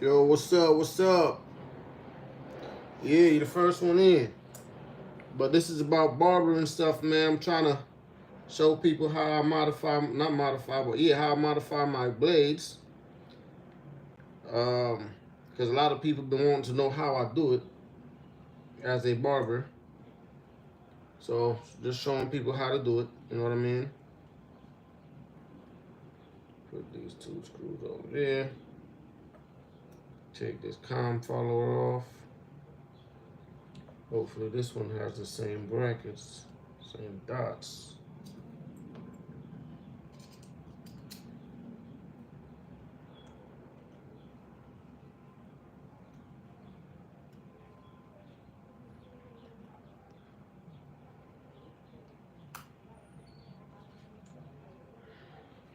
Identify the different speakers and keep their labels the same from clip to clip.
Speaker 1: Yo, what's up? What's up? Yeah, you're the first one in. But this is about barber and stuff, man. I'm trying to show people how I not modify, but yeah, how I modify my blades. Because a lot of people been wanting to know how I do it as a barber. So just showing people how to do it. You know what I mean? Put these two screws over there. Take this comb follower off. Hopefully this one has the same brackets, same dots.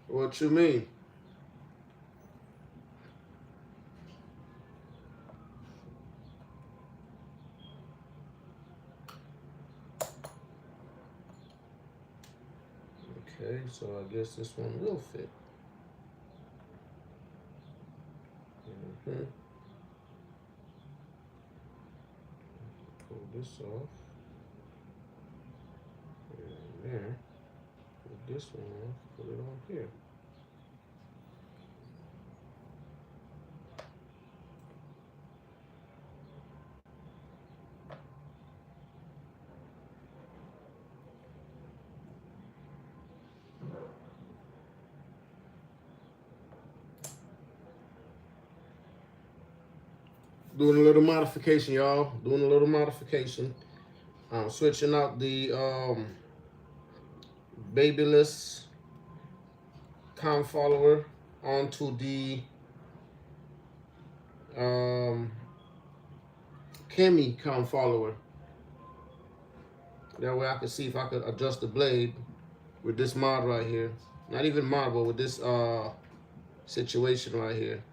Speaker 1: What you mean? Okay, so I guess this one will fit. Pull this off. And there. Pull this one off. Put it on here. Doing a little modification, y'all. Doing a little modification. Switching out the babyless com follower onto the Chemi com follower. That way I could see if I could adjust the blade with this mod right here. Not even mod, but with this situation right here.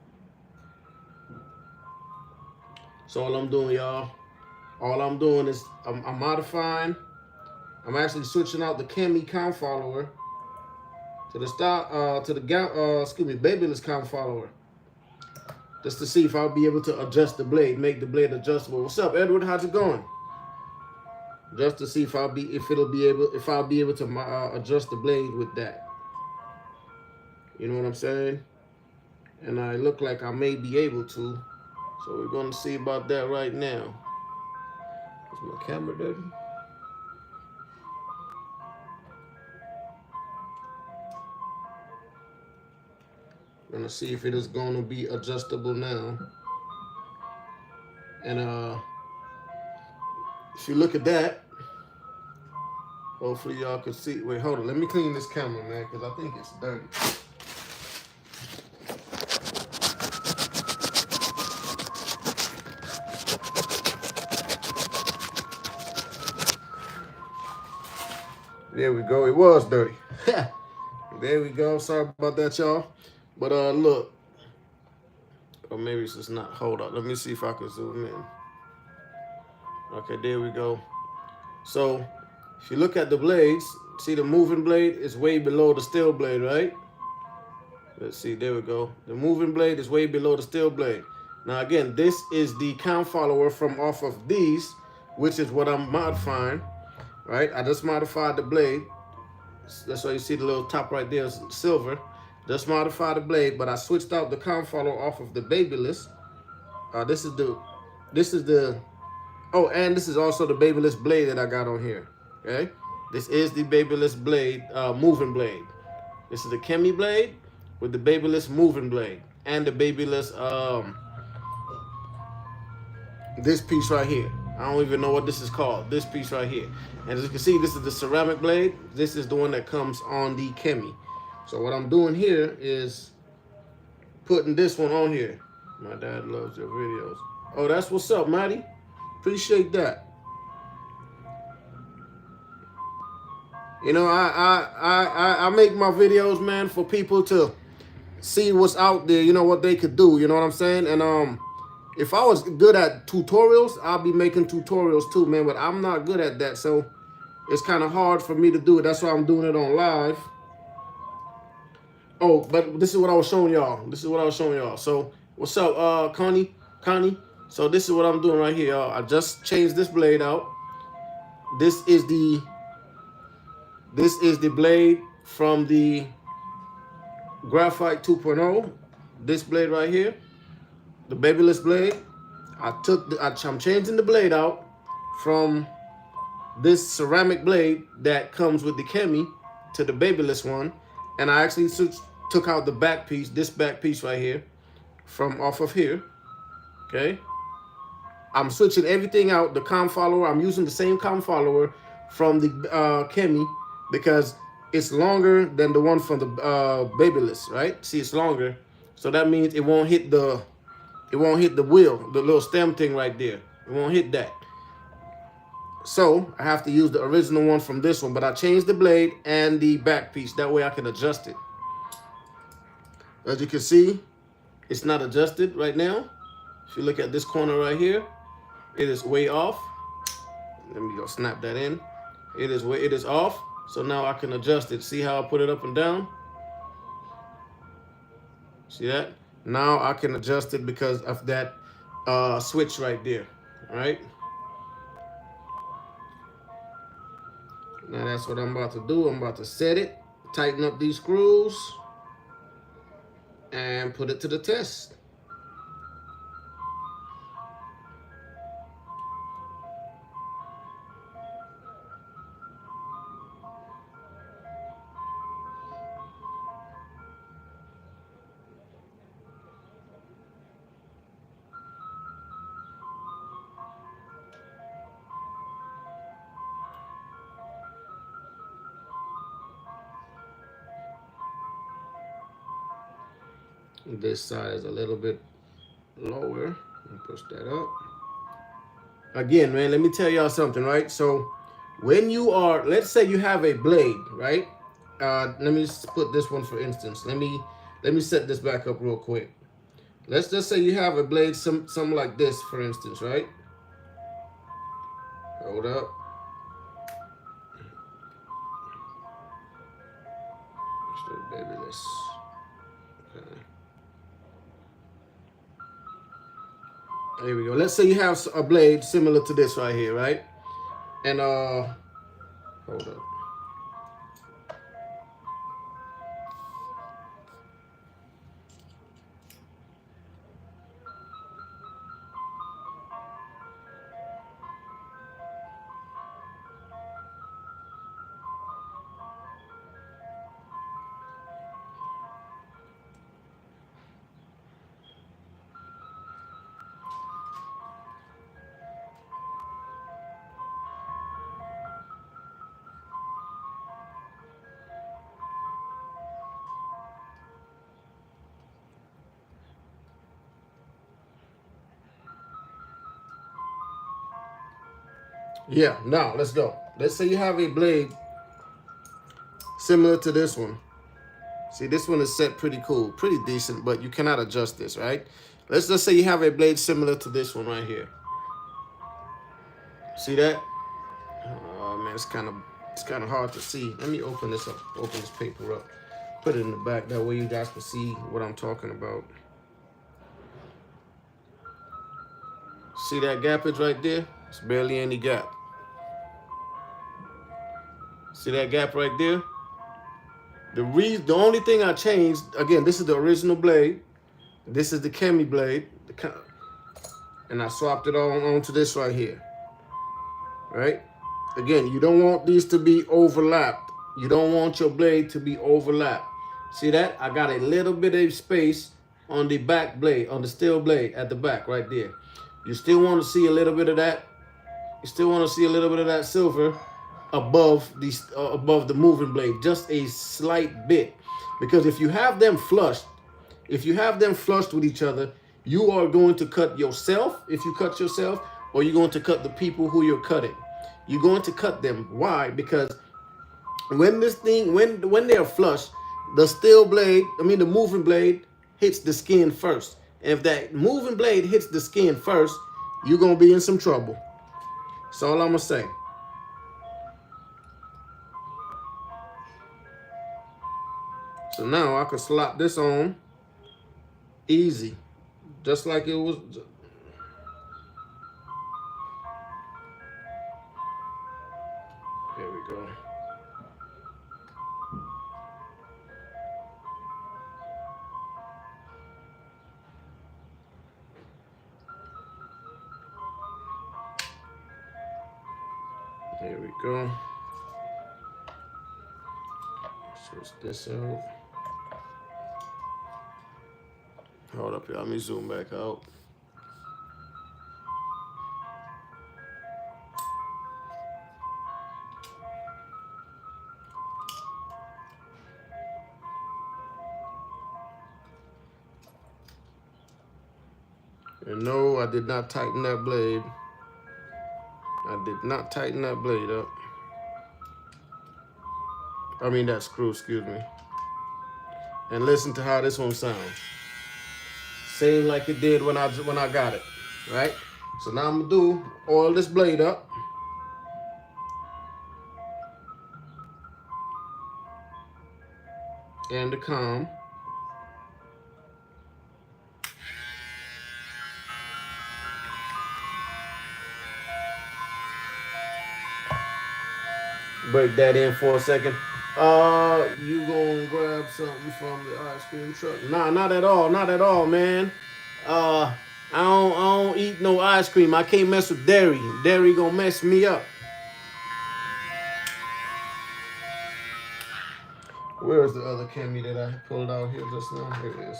Speaker 1: So all I'm doing, y'all, all I'm doing is I'm modifying. I'm actually switching out the Chemi com follower to the babyless com follower, just to see if I'll be able to adjust the blade, make the blade adjustable. What's up, Edward? How's it going? Just to see if I'll be able to adjust the blade with that. You know what I'm saying? And I look like I may be able to. So we're gonna see about that right now. Is my camera dirty? Gonna see if it is gonna be adjustable now. And if you look at that, hopefully y'all can see. Wait, hold on. Let me clean this camera, man, because I think it's dirty. There we go. It was dirty. There we go. Sorry about that, y'all. But look. Or maybe it's just not. Hold up. Let me see if I can zoom in. Okay, there we go. So if you look at the blades, see the moving blade is way below the steel blade, right? Let's see. There we go. The moving blade is way below the steel blade. Now again, this is the com follower from off of these, which is what I'm modifying. Right, I just modified the blade. That's why you see the little top right there is silver. Just modified the blade, but I switched out the com follower off of the babyless. This is the. Oh, and this is also the babyless blade that I got on here. Okay, this is the babyless blade, moving blade. This is the Chemi blade with the babyless moving blade and the babyless this piece right here. I don't even know what this is called. This piece right here. And as you can see, this is the ceramic blade. This is the one that comes on the Chemi. So what I'm doing here is putting this one on here. My dad loves your videos. Oh, that's what's up, Matty. Appreciate that. You know, I make my videos, man, for people to see what's out there, you know, what they could do, you know what I'm saying? And if I was good at tutorials, I'll be making tutorials too, man, but I'm not good at that, so it's kind of hard for me to do it. That's why I'm doing it on live. Oh, but this is what I was showing y'all. So What's up, Connie? Connie. So this is what I'm doing right here, y'all. I just changed this blade out. This is the blade from the Graphite 2.0. This blade right here, the babyless blade. I'm changing the blade out from this ceramic blade that comes with the Chemi to the babyless one, and I actually took out the back piece, this back piece right here, from off of here. Okay, I'm switching everything out. The com follower, I'm using the same com follower from the Chemi because it's longer than the one from the babyless, right? See, it's longer, so that means it won't hit the wheel, the little stem thing right there. It won't hit that. So I have to use the original one from this one, but I changed the blade and the back piece. That way I can adjust it. As you can see, it's not adjusted right now. If you look at this corner right here, it is way off. Let me go snap that in. It is off. So now I can adjust it. See how I put it up and down? See that? Now I can adjust it because of that switch right there. All right. Now that's what I'm about to do. I'm about to set it, tighten up these screws, and put it to the test. This side is a little bit lower. Push that up. Again, man, let me tell y'all something, right? So when you are, let's say you have a blade, right? Let me just put this one for instance. Let me set this back up real quick. Let's just say you have a blade, something like this, for instance, right? Hold up. Babyless. Okay. There we go. Let's say you have a blade similar to this right here, right? And hold up. Yeah, now let's go. Let's say you have a blade similar to this one. See, this one is set pretty cool, pretty decent, but you cannot adjust this, right? Let's just say you have a blade similar to this one right here. See that? Oh man, it's kind of hard to see. Let me open this up, open this paper up, put it in the back. That way you guys can see what I'm talking about. See that gappage right there? It's barely any gap. See that gap right there? The only thing I changed, again, this is the original blade. This is the Chemi blade. And I swapped it onto this right here. Right? Again, you don't want these to be overlapped. You don't want your blade to be overlapped. See that? I got a little bit of space on the back blade, on the steel blade at the back right there. You still want to see a little bit of that. You still want to see a little bit of that silver above the moving blade, just a slight bit. Because if you have them flushed, with each other, you are going to cut yourself if you cut yourself, or you're going to cut the people who you're cutting. You're going to cut them. Why? Because when they're flush, the moving blade hits the skin first. And if that moving blade hits the skin first, you're going to be in some trouble. That's all I'm going to say. So now I can slap this on easy. just like it was. Here we go. Here we go. Switch this out. Hold up here. Let me zoom back out. And no, I did not tighten that blade. I did not tighten that blade up. I mean that screw, excuse me. And listen to how this one sounds. Same like it did when I got it, right? So now I'm gonna do oil this blade up. And the comb. Break that in for a second. You gonna grab something from the ice cream truck? Nah, not at all, not at all, man. I don't eat no ice cream. I can't mess with dairy. Dairy gonna mess me up. Where's the other Cammy that I pulled out here just now? Here it is.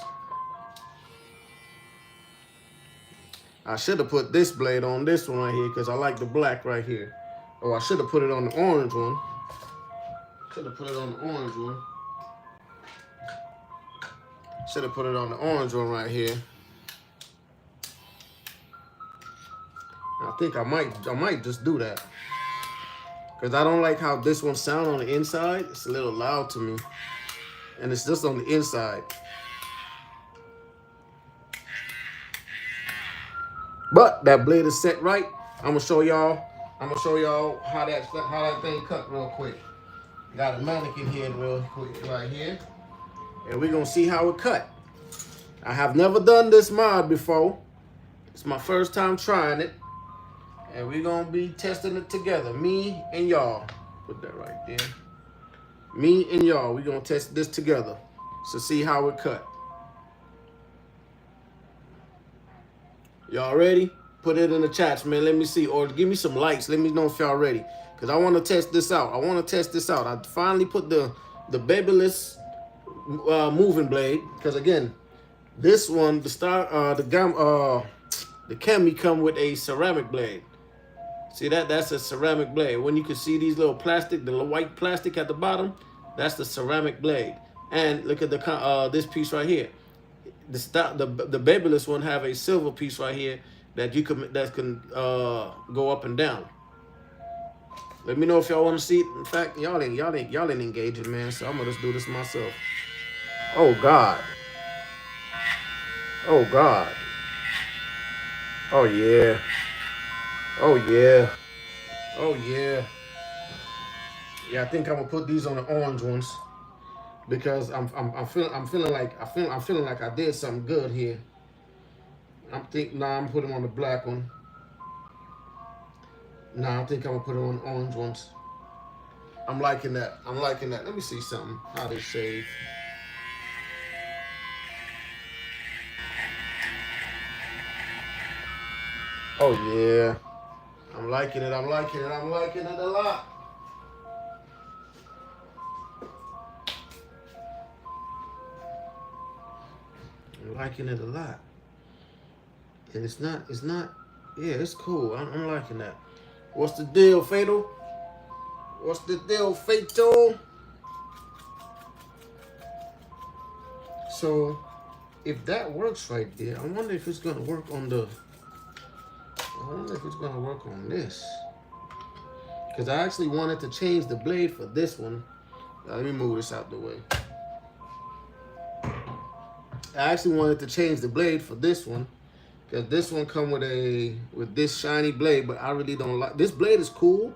Speaker 1: I should have put this blade on this one right here because I like the black right here. Oh, I should have put it on the orange one. Should have put it on the orange one. Should have put it on the orange one right here. I think I might just do that. Because I don't like how this one sounds on the inside. It's a little loud to me. And it's just on the inside. But that blade is set right. I'm gonna show y'all how that thing cut real quick. Got a mannequin here real quick right here. And we're gonna see how it cut. I have never done this mod before. It's my first time trying it. And we're gonna be testing it together. Me and y'all. Put that right there. Me and y'all, we're gonna test this together. So see how it cut. Y'all ready? Put it in the chats, man. Let me see. Or give me some likes. Let me know if y'all ready. Because I want to test this out. I finally put the babyless moving blade. Because again, this one, the Cammy come with a ceramic blade. See that? That's a ceramic blade. When you can see these little plastic, the little white plastic at the bottom, that's the ceramic blade. And look at the this piece right here. The babyless one have a silver piece right here that can go up and down. Let me know if y'all want to see it. In fact, y'all ain't engaging, man. So I'm gonna just do this myself. Oh God. Oh God. Oh yeah. Oh yeah. Oh yeah. Yeah, I think I'm gonna put these on the orange ones. Because I'm feeling like I did something good here. I'm putting them on the black one. I think I'm gonna put it on the orange ones. I'm liking that. Let me see something. How they shave. Oh yeah. I'm liking it a lot. I'm liking it a lot. And it's not, yeah, it's cool. I'm liking that. What's the deal, Fatal? What's the deal, Fatal? So, if that works right there, I wonder if it's gonna work on this. Because I actually wanted to change the blade for this one. Now, let me move this out the way. I actually wanted to change the blade for this one. Because this one come with this shiny blade, but I really don't like. This blade is cool,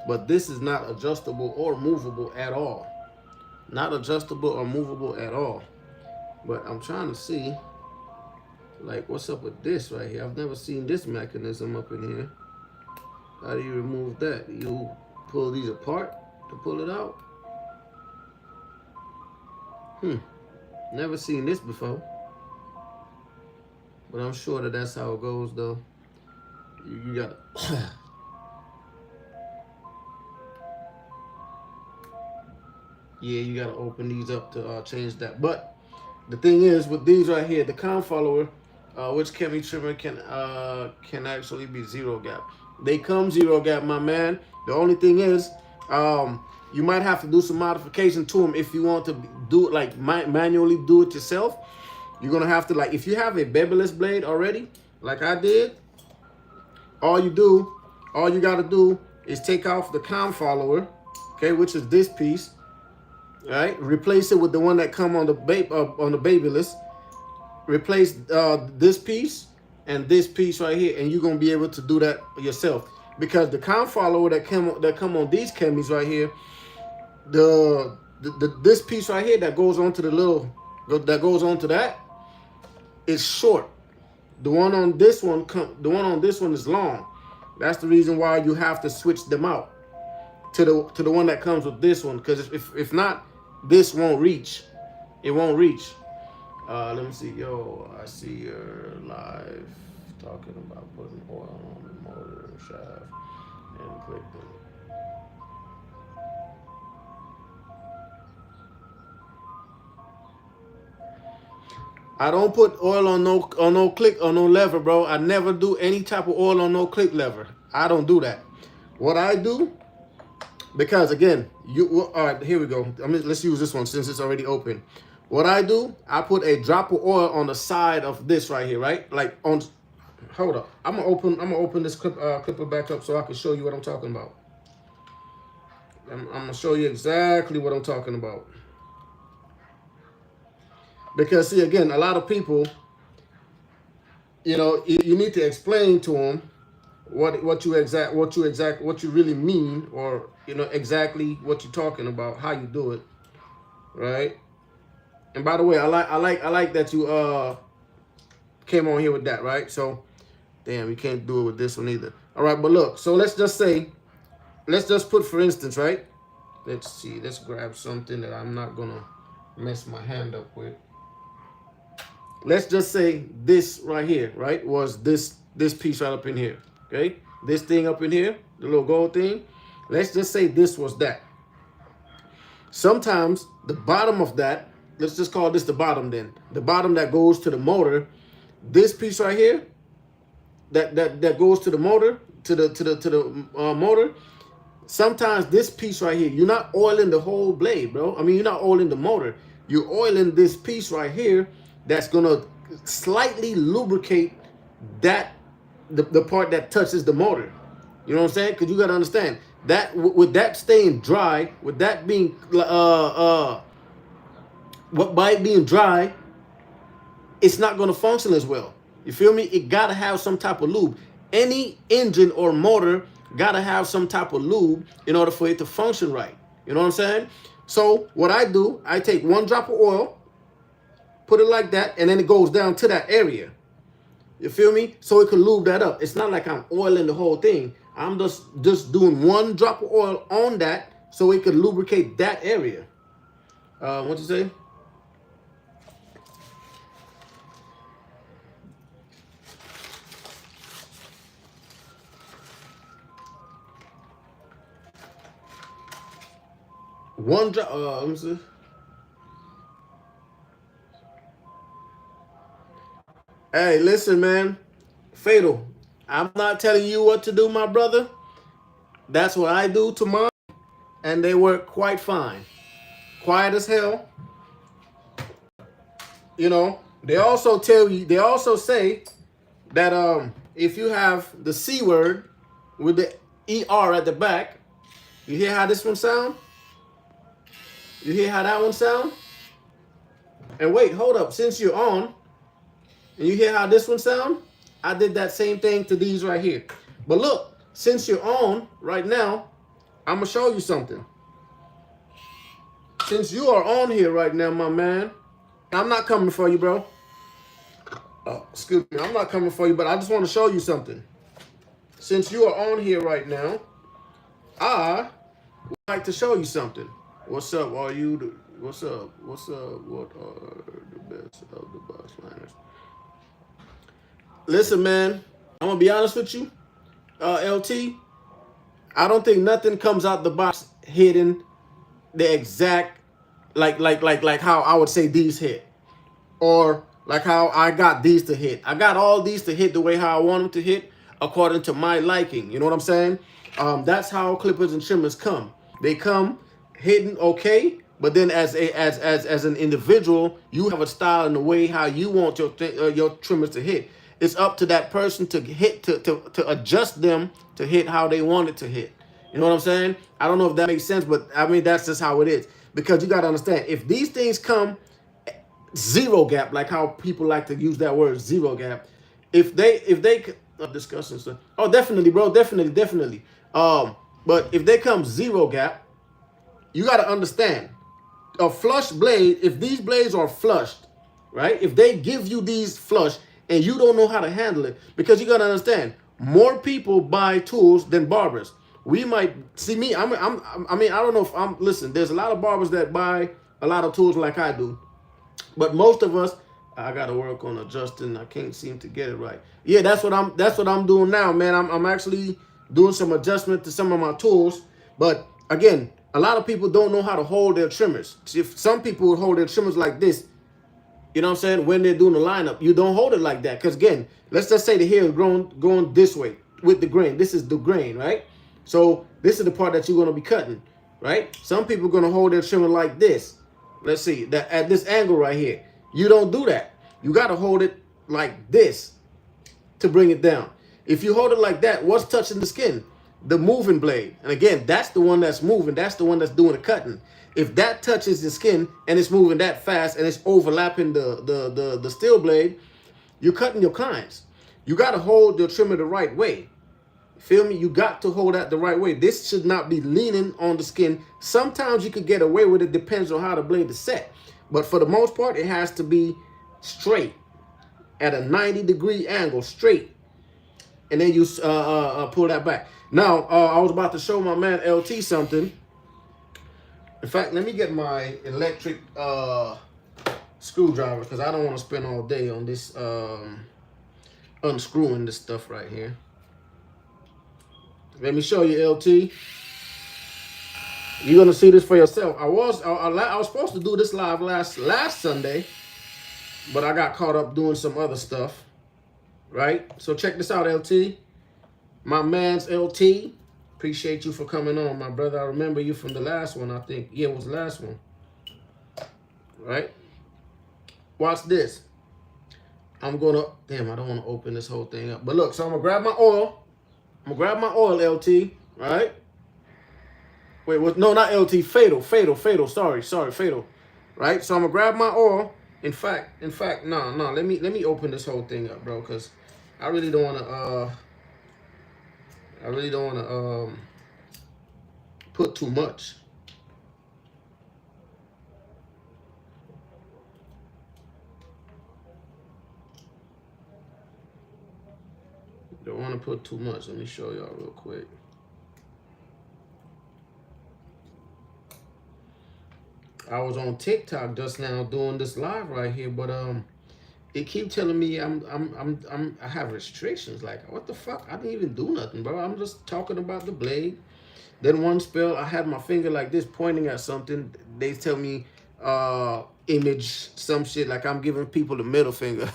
Speaker 1: but this is not adjustable or movable at all. Not adjustable or movable at all. But I'm trying to see Like, what's up with this right here? I've never seen this mechanism up in here. How do you remove that? You pull these apart to pull it out? Never seen this before. But I'm sure that that's how it goes, though. You gotta... yeah, you gotta open these up to change that. But the thing is, with these right here, the count follower, which Chemi trimmer can actually be zero gap. They come zero gap, my man. The only thing is, you might have to do some modification to them if you want to do it like manually do it yourself. You're gonna have to, like, if you have a beveless blade already, like I did, all you gotta do is take off the count follower, okay, which is this piece. All right, replace it with the one that come on the babyless. Replace this piece and this piece right here, and you're gonna be able to do that yourself. Because the count follower that come on these chemis right here, this piece right here that goes onto that is short. The one on this one is long. That's the reason why you have to switch them out to the one that comes with this one. Because if not, this won't reach. It won't reach. Let me see. Yo, I see you're live talking about putting oil on the motor shaft and click them. I don't put oil on no click or no lever, bro. I never do any type of oil on no click lever. I don't do that. What I do, because again, all right, here we go. Let's use this one since it's already open. What I do, I put a drop of oil on the side of this right here, right? Like on, hold up. I'm gonna open this clipper back up so I can show you what I'm talking about. I'm gonna show you exactly what I'm talking about. Because see, again, a lot of people, you know, you need to explain to them what you really mean, or you know exactly what you're talking about, how you do it, right? And by the way, I like that you came on here with that, right? So, damn, you can't do it with this one either. All right, but look, so let's just put for instance, right? Let's see, let's grab something that I'm not gonna mess my hand up with. Let's just say this right here, right, was this piece right up in here, okay? This thing up in here, the little gold thing. Let's just say this was that. Sometimes the bottom of that, let's just call this the bottom then. The bottom that goes to the motor, this piece right here, that goes to the motor, to the motor. Sometimes this piece right here, you're not oiling the whole blade, bro. I mean, you're not oiling the motor. You're oiling this piece right here that's gonna slightly lubricate that the part that touches the motor. You know what I'm saying? Because you gotta understand that with that staying dry, with that being by it being dry, it's not gonna function as well. You feel me? It gotta have some type of lube. Any engine or motor gotta have some type of lube in order for it to function right. You know what I'm saying? So what I do, I take one drop of oil, put it like that, and then it goes down to that area. You feel me? So it can lube that up. It's not like I'm oiling the whole thing. I'm just doing one drop of oil on that so it can lubricate that area. What you say? One drop. Let me see. Hey, listen, man. Fatal. I'm not telling you what to do, my brother. That's what I do to mine, and they work quite fine. Quiet as hell. You know, they also say that if you have the C word with the ER at the back, you hear how this one sound? You hear how that one sound? And wait, hold up. Since you're on, and you hear how this one sound? I did that same thing to these right here. But look, since you're on right now, I'm going to show you something. Since you are on here right now, my man, I'm not coming for you, bro. Oh, excuse me, I'm not coming for you, but I just want to show you something. Since you are on here right now, I would like to show you something. What's up? Are you? What's up? What's up? What are the best of the box liners? Listen, man, I'm gonna be honest with you, LT. I don't think nothing comes out the box hitting the exact like how I would say these hit, or like how I got these to hit. I got all these to hit the way how I want them to hit according to my liking. You know what I'm saying? That's how clippers and trimmers come. They come hitting okay, but then as an individual, you have a style and the way how you want your trimmers to hit. It's up to that person to hit to adjust them to hit how they want it to hit. You know what I'm saying? I don't know if that makes sense, but I mean that's just how it is. Because you got to understand, if these things come zero gap, like how people like to use that word zero gap, if they discussing stuff, oh definitely, bro, definitely. But if they come zero gap, you got to understand a flush blade. If these blades are flushed, right? If they give you these flush and you don't know how to handle it, because you got to understand, more people buy tools than barbers. We might see me. I mean, I don't know if I'm. Listen, there's a lot of barbers that buy a lot of tools like I do, but most of us, I got to work on adjusting. I can't seem to get it right. Yeah, that's what I'm doing now, man. I'm actually doing some adjustment to some of my tools. But again, a lot of people don't know how to hold their trimmers. If some people would hold their trimmers like this, you know what I'm saying? When they're doing the lineup, you don't hold it like that. Because again, let's just say the hair is going this way with the grain. This is the grain, right? So this is the part that you're going to be cutting, right? Some people are going to hold their trimmer like this. Let's see, that at this angle right here. You don't do that. You got to hold it like this to bring it down. If you hold it like that, what's touching the skin? The moving blade. And again, that's the one that's moving. That's the one that's doing the cutting. If that touches the skin and it's moving that fast and it's overlapping the steel blade, you're cutting your clients. You got to hold your trimmer the right way. Feel me? You got to hold that the right way. This should not be leaning on the skin. Sometimes you could get away with it. Depends on how the blade is set. But for the most part, it has to be straight at a 90-degree angle, straight. And then you pull that back. Now, I was about to show my man LT something. In fact, let me get my electric screwdriver because I don't want to spend all day on this unscrewing this stuff right here. Let me show you, LT. You're gonna see this for yourself. I was supposed to do this live last Sunday, but I got caught up doing some other stuff. Right? So check this out, LT. My man's LT. Appreciate you for coming on, my brother. I remember you from the last one, I think. Yeah, it was the last one. Right? Watch this. I'm gonna. Damn, I don't want to open this whole thing up. But look, so I'm gonna grab my oil. I'm gonna grab my oil, LT, right? Wait, what? No, not LT, fatal, sorry, fatal, right? So I'm gonna grab my oil. In fact, no, let me open this whole thing up, bro, because I really don't wanna, put too much. Don't want to put too much. Let me show y'all real quick. I was on TikTok just now doing this live right here, but it keep telling me I have restrictions. Like, what the fuck? I didn't even do nothing, bro. I'm just talking about the blade. Then one spell, I had my finger like this pointing at something. They tell me image some shit like I'm giving people the middle finger.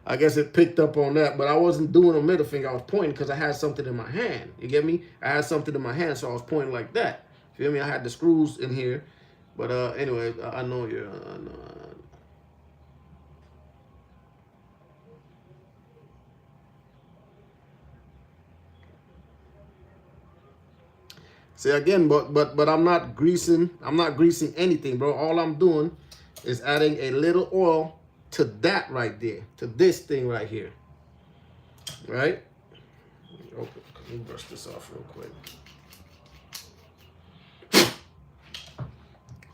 Speaker 1: I guess it picked up on that, but I wasn't doing a middle finger. I was pointing because I had something in my hand. You get me? I had something in my hand, so I was pointing like that. Feel me? I had the screws in here. But anyway, I know you're. See again, but I'm not greasing. I'm not greasing anything, bro. All I'm doing is adding a little oil to that right there, to this thing right here, right? Okay, let me brush this off real quick.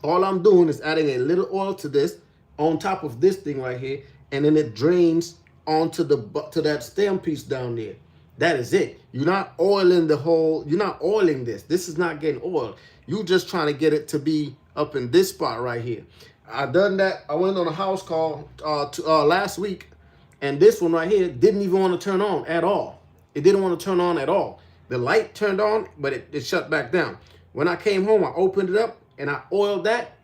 Speaker 1: All I'm doing is adding a little oil to this on top of this thing right here, and then it drains onto the to that stem piece down there. That is it. You're not oiling the whole. You're not oiling this. This is not getting oiled. You just trying to get it to be up in this spot right here. I done that. I went on a house call last week, and this one right here didn't even want to turn on at all. It didn't want to turn on at all. The light turned on, but it shut back down. When I came home, I opened it up and I oiled that.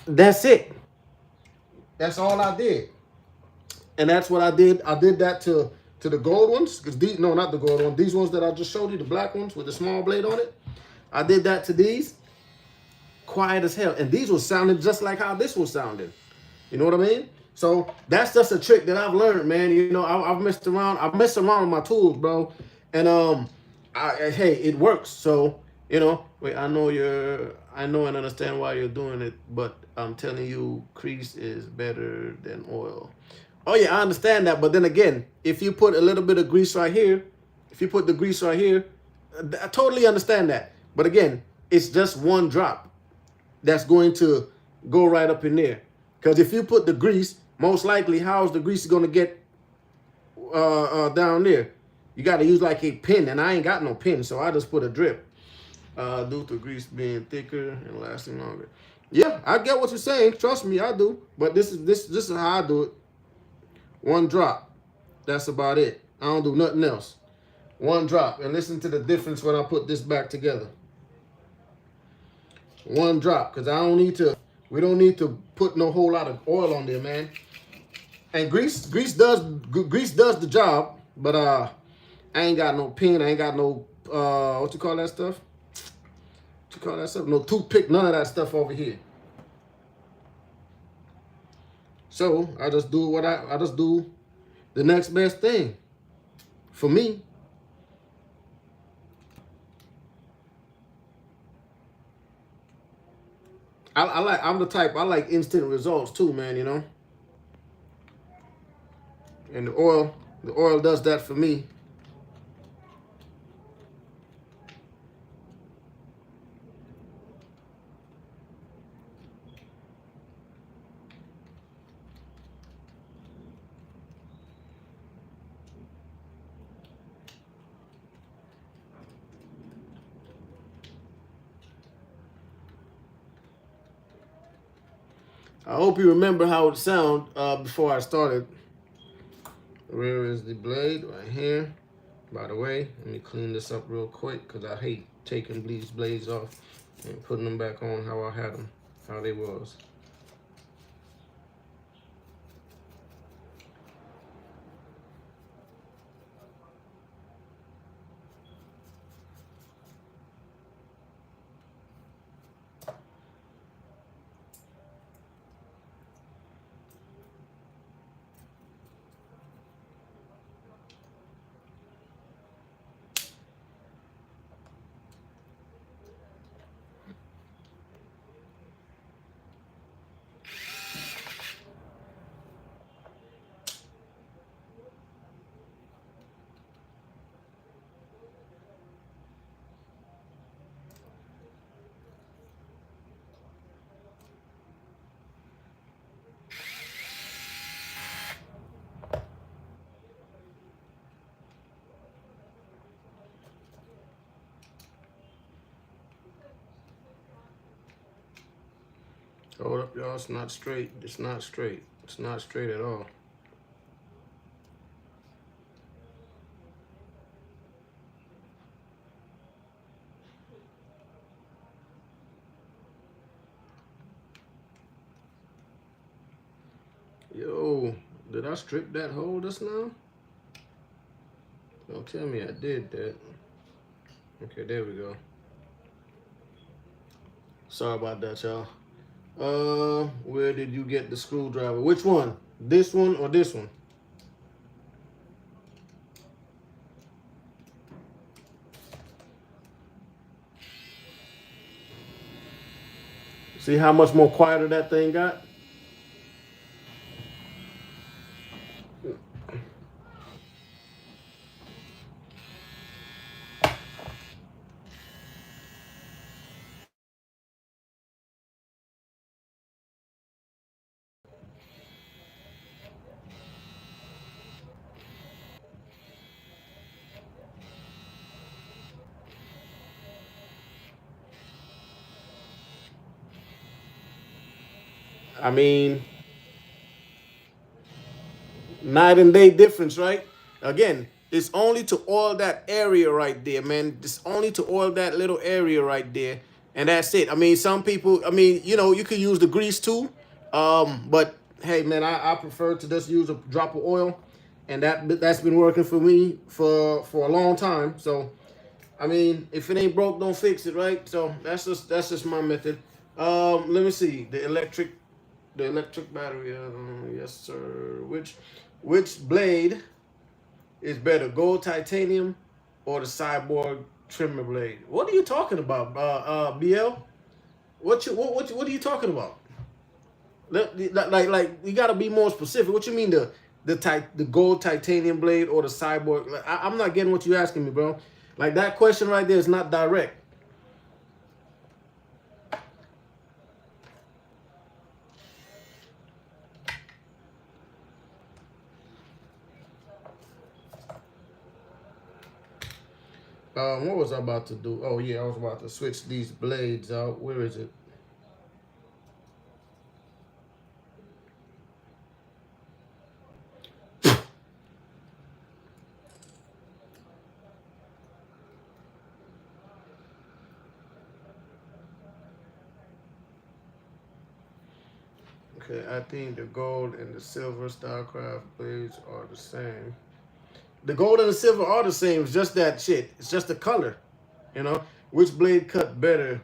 Speaker 1: That's it. That's all I did. And that's what I did. I did that to the gold ones. Because these, no, not the gold ones. These ones that I just showed you, the black ones with the small blade on it. I did that to these. Quiet as hell. And these were sounding just like how this was sounding. You know what I mean? So that's just a trick that I've learned, man. You know, I've messed around. I've messed around with my tools, bro. And hey, it works. So, you know, wait, I know and understand why you're doing it, but I'm telling you, grease is better than oil. Oh yeah, I understand that. But then again, if you put a little bit of grease right here, if you put the grease right here, I totally understand that. But again, it's just one drop that's going to go right up in there. Because if you put the grease, most likely, how's the grease going to get down there? You got to use like a pin, and I ain't got no pin, so I just put a drip. Due to grease being thicker and lasting longer. Yeah, I get what you're saying. Trust me, I do. But this is how I do it. One drop. That's about it. I don't do nothing else. One drop. And listen to the difference when I put this back together. One drop. Because we don't need to put no whole lot of oil on there, man. And grease does the job. But I ain't got no pin. I ain't got no, what you call that stuff? What you call that stuff? No toothpick, none of that stuff over here. So I just do I just do the next best thing for me. I'm the type, I like instant results too, man, you know. And the oil does that for me. I hope you remember how it sounded before I started. Where is the blade? Right here. By the way, let me clean this up real quick because I hate taking these blades off and putting them back on how I had them, how they was. Hold up, y'all. It's not straight. It's not straight. It's not straight at all. Yo, did I strip that hole just now? Don't tell me I did that. Okay, there we go. Sorry about that, y'all. Where did you get the screwdriver? Which one? This one or this one? See how much more quieter that thing got? I mean, night and day difference, right? Again, it's only to oil that area right there, man. It's only to oil that little area right there, and that's it. I mean, some people, I mean, you know, you could use the grease too, but hey, man, I prefer to just use a drop of oil, and that's been working for me for a long time. So, I mean, if it ain't broke, don't fix it, right? So that's just my method. Let me see the electric battery. Yes, sir. Which blade is better, gold titanium or the cyborg trimmer blade? What are you talking about, BL? What are you talking about? Like you gotta be more specific. What you mean the gold titanium blade or the cyborg? Like, I'm not getting what you're asking me, bro. Like that question right there is not direct. What was I about to do? Oh yeah, I was about to switch these blades out. Where is it? Okay, I think the gold and the silver StarCraft blades are the same. The gold and the silver are the same. It's just that shit. It's just the color. You know, which blade cut better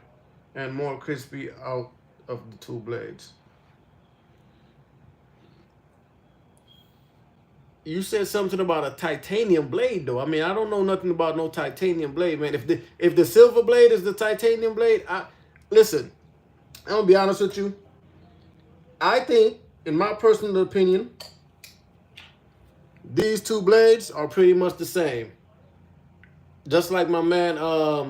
Speaker 1: and more crispy out of the two blades? You said something about a titanium blade, though. I mean, I don't know nothing about no titanium blade, man. If the silver blade is the titanium blade, listen. I'm gonna be honest with you. I think, in my personal opinion, these two blades are pretty much the same. Just like my man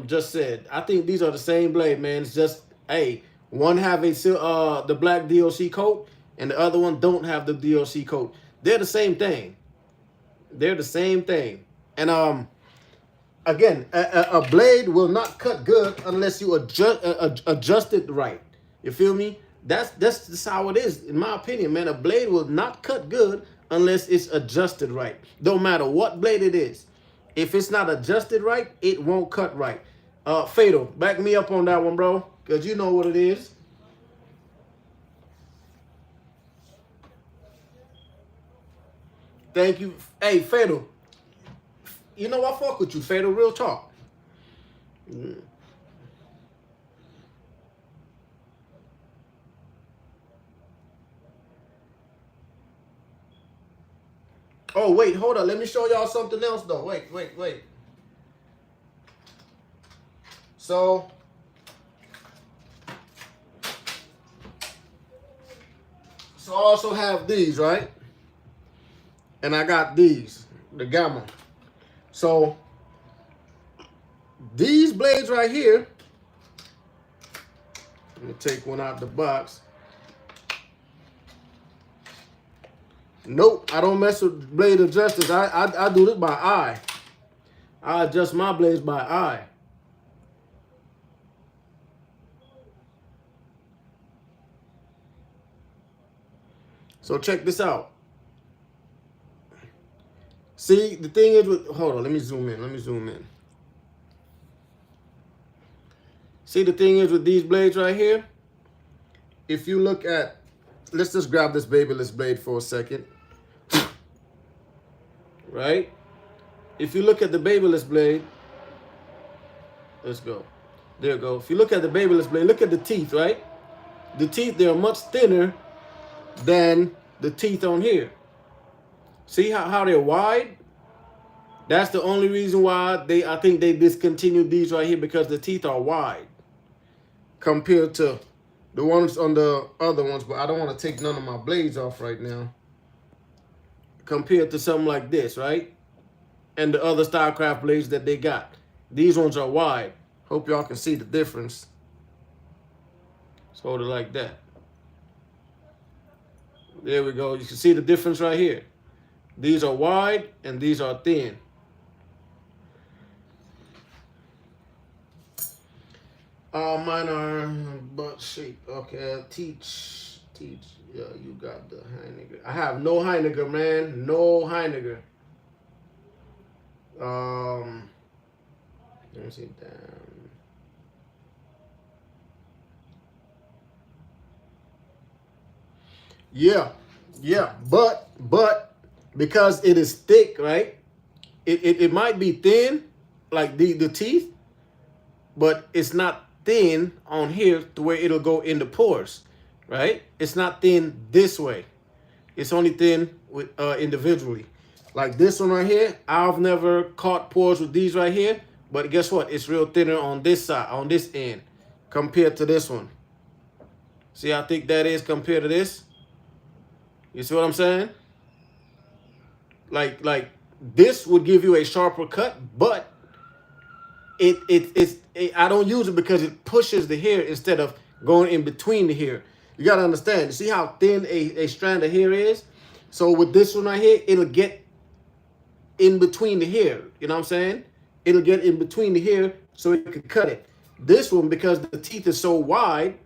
Speaker 1: just said, I think these are the same blade, man. It's just, hey, one have the black DLC coat, and the other one don't have the DLC coat. They're the same thing. They're the same thing. And again, a blade will not cut good unless you adjust it right. You feel me? That's just how it is, in my opinion, man. A blade will not cut good unless it's adjusted right. Don't matter what blade it is. If it's not adjusted right, it won't cut right. Fatal, back me up on that one, bro, because you know what it is. Thank you. Hey, Fatal, you know I fuck with you, Fatal, real talk. Oh, wait, hold on. Let me show y'all something else, though. Wait. So, I also have these, right? And I got these, the Gamma. So, these blades right here, let me take one out the box. Nope, I don't mess with blade adjusters. I do this by eye. I adjust my blades by eye. So check this out. See, the thing is with, hold on, let me zoom in. See, the thing is with these blades right here, if you look at, let's just grab this Babyless blade for a second. Right? If you look at the Babyless blade, let's go. There you go. If you look at the Babyless blade, look at the teeth, right? The teeth, they're much thinner than the teeth on here. See how they're wide? That's the only reason why I think they discontinued these right here, because the teeth are wide compared to the ones on the other ones. But I don't want to take none of my blades off right now. Compared to something like this, right? And the other StarCraft blades that they got. These ones are wide. Hope y'all can see the difference. Let's hold it like that. There we go. You can see the difference right here. These are wide and these are thin. Mine are butt shape. Okay, teach. Yeah, you got the Heineken. I have no Heineken, man. No Heineken. Let me see. Damn. Yeah, yeah, but because it is thick, right? It might be thin, like the teeth, but it's not thin on here to where it'll go in the pores, right? It's not thin this way. It's only thin with individually. Like this one right here, I've never caught pores with these right here, but guess what? It's real thinner on this side, on this end, compared to this one. See how thick that is compared to this? You see what I'm saying? Like this would give you a sharper cut, but I don't use it because it pushes the hair instead of going in between the hair. You gotta understand. See how thin a strand of hair is? So with this one right here, it'll get in between the hair. You know what I'm saying? It'll get in between the hair so it can cut it. This one, because the teeth is so wide,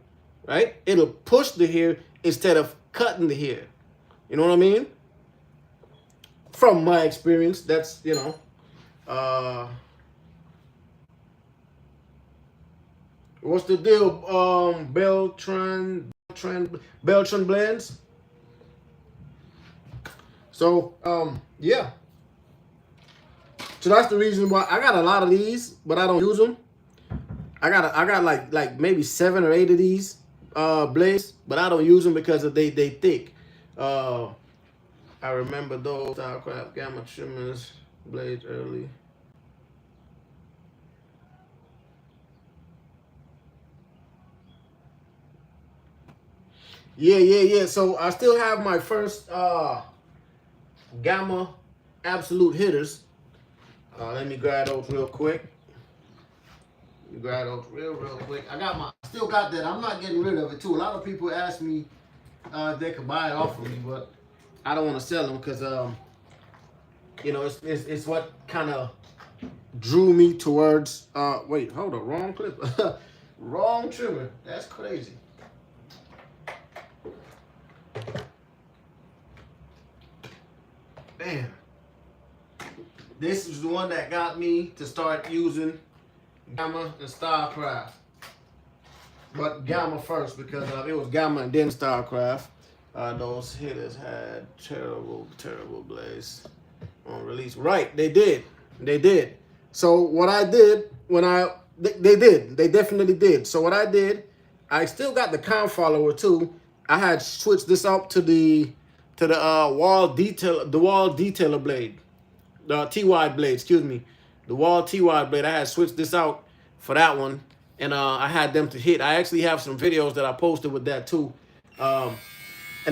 Speaker 1: right? It'll push the hair instead of cutting the hair. You know what I mean? From my experience, that's, you know, what's the deal? Beltran blends. So, yeah. So that's the reason why I got a lot of these, but I don't use them. I got like maybe 7 or 8 of these blades, but I don't use them because of they thick. I remember those Starcraft Gamma trimmers blades early. Yeah. So I still have my first Gamma absolute hitters. Let me grab those real quick. Real quick. I still got that. I'm not getting rid of it too. A lot of people ask me if they could buy it off of me, but I don't want to sell them because you know, it's what kind of drew me towards. Wait, hold on, wrong clip, wrong trimmer. That's crazy. Damn. This is the one that got me to start using Gamma and Starcraft. But Gamma first because it was Gamma and then Starcraft. Those hitters had terrible blades on release. Right, they did. So what I did when they definitely did. So what I did, I still got the com follower too. I had switched this up to the wall detailer blade, the TY blade, excuse me, the wall TY blade. I had switched this out for that one, and I had them to hit. I actually have some videos that I posted with that too, and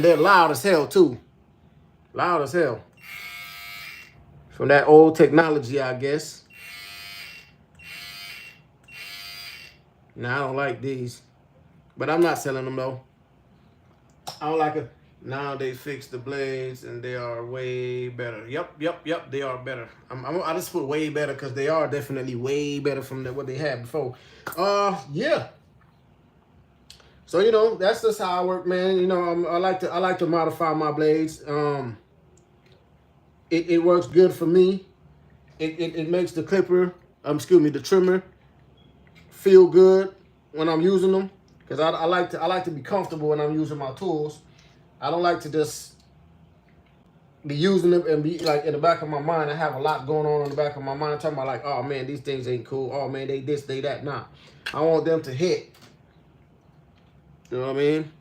Speaker 1: they're loud as hell too, loud as hell. From that old technology, I guess. Now I don't like these, but I'm not selling them though. I don't like it. Now they fix the blades and they are way better. Yep, they are better. I just put way better because they are definitely way better from what they had before. Yeah. So you know that's just how I work, man. You know I like to modify my blades. It works good for me. It makes the clipper, the trimmer, feel good when I'm using them because I like to be comfortable when I'm using my tools. I don't like to just be using them and be like in the back of my mind. I have a lot going on in the back of my mind. I'm talking about like, oh man, these things ain't cool. Oh man, they this, they that. Nah, I want them to hit. You know what I mean?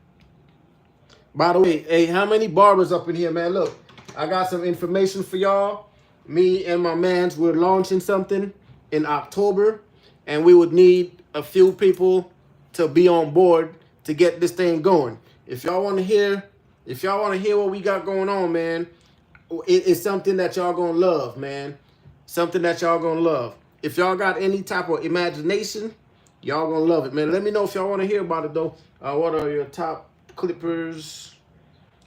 Speaker 1: By the way, hey, how many barbers up in here, man? Look, I got some information for y'all. Me and my mans, we're launching something in October, and we would need a few people to be on board to get this thing going. If y'all want to hear what we got going on, man, it's something that y'all gonna love, man. Something that y'all gonna love. If y'all got any type of imagination, y'all gonna love it, man. Let me know if y'all want to hear about it though. What are your top clippers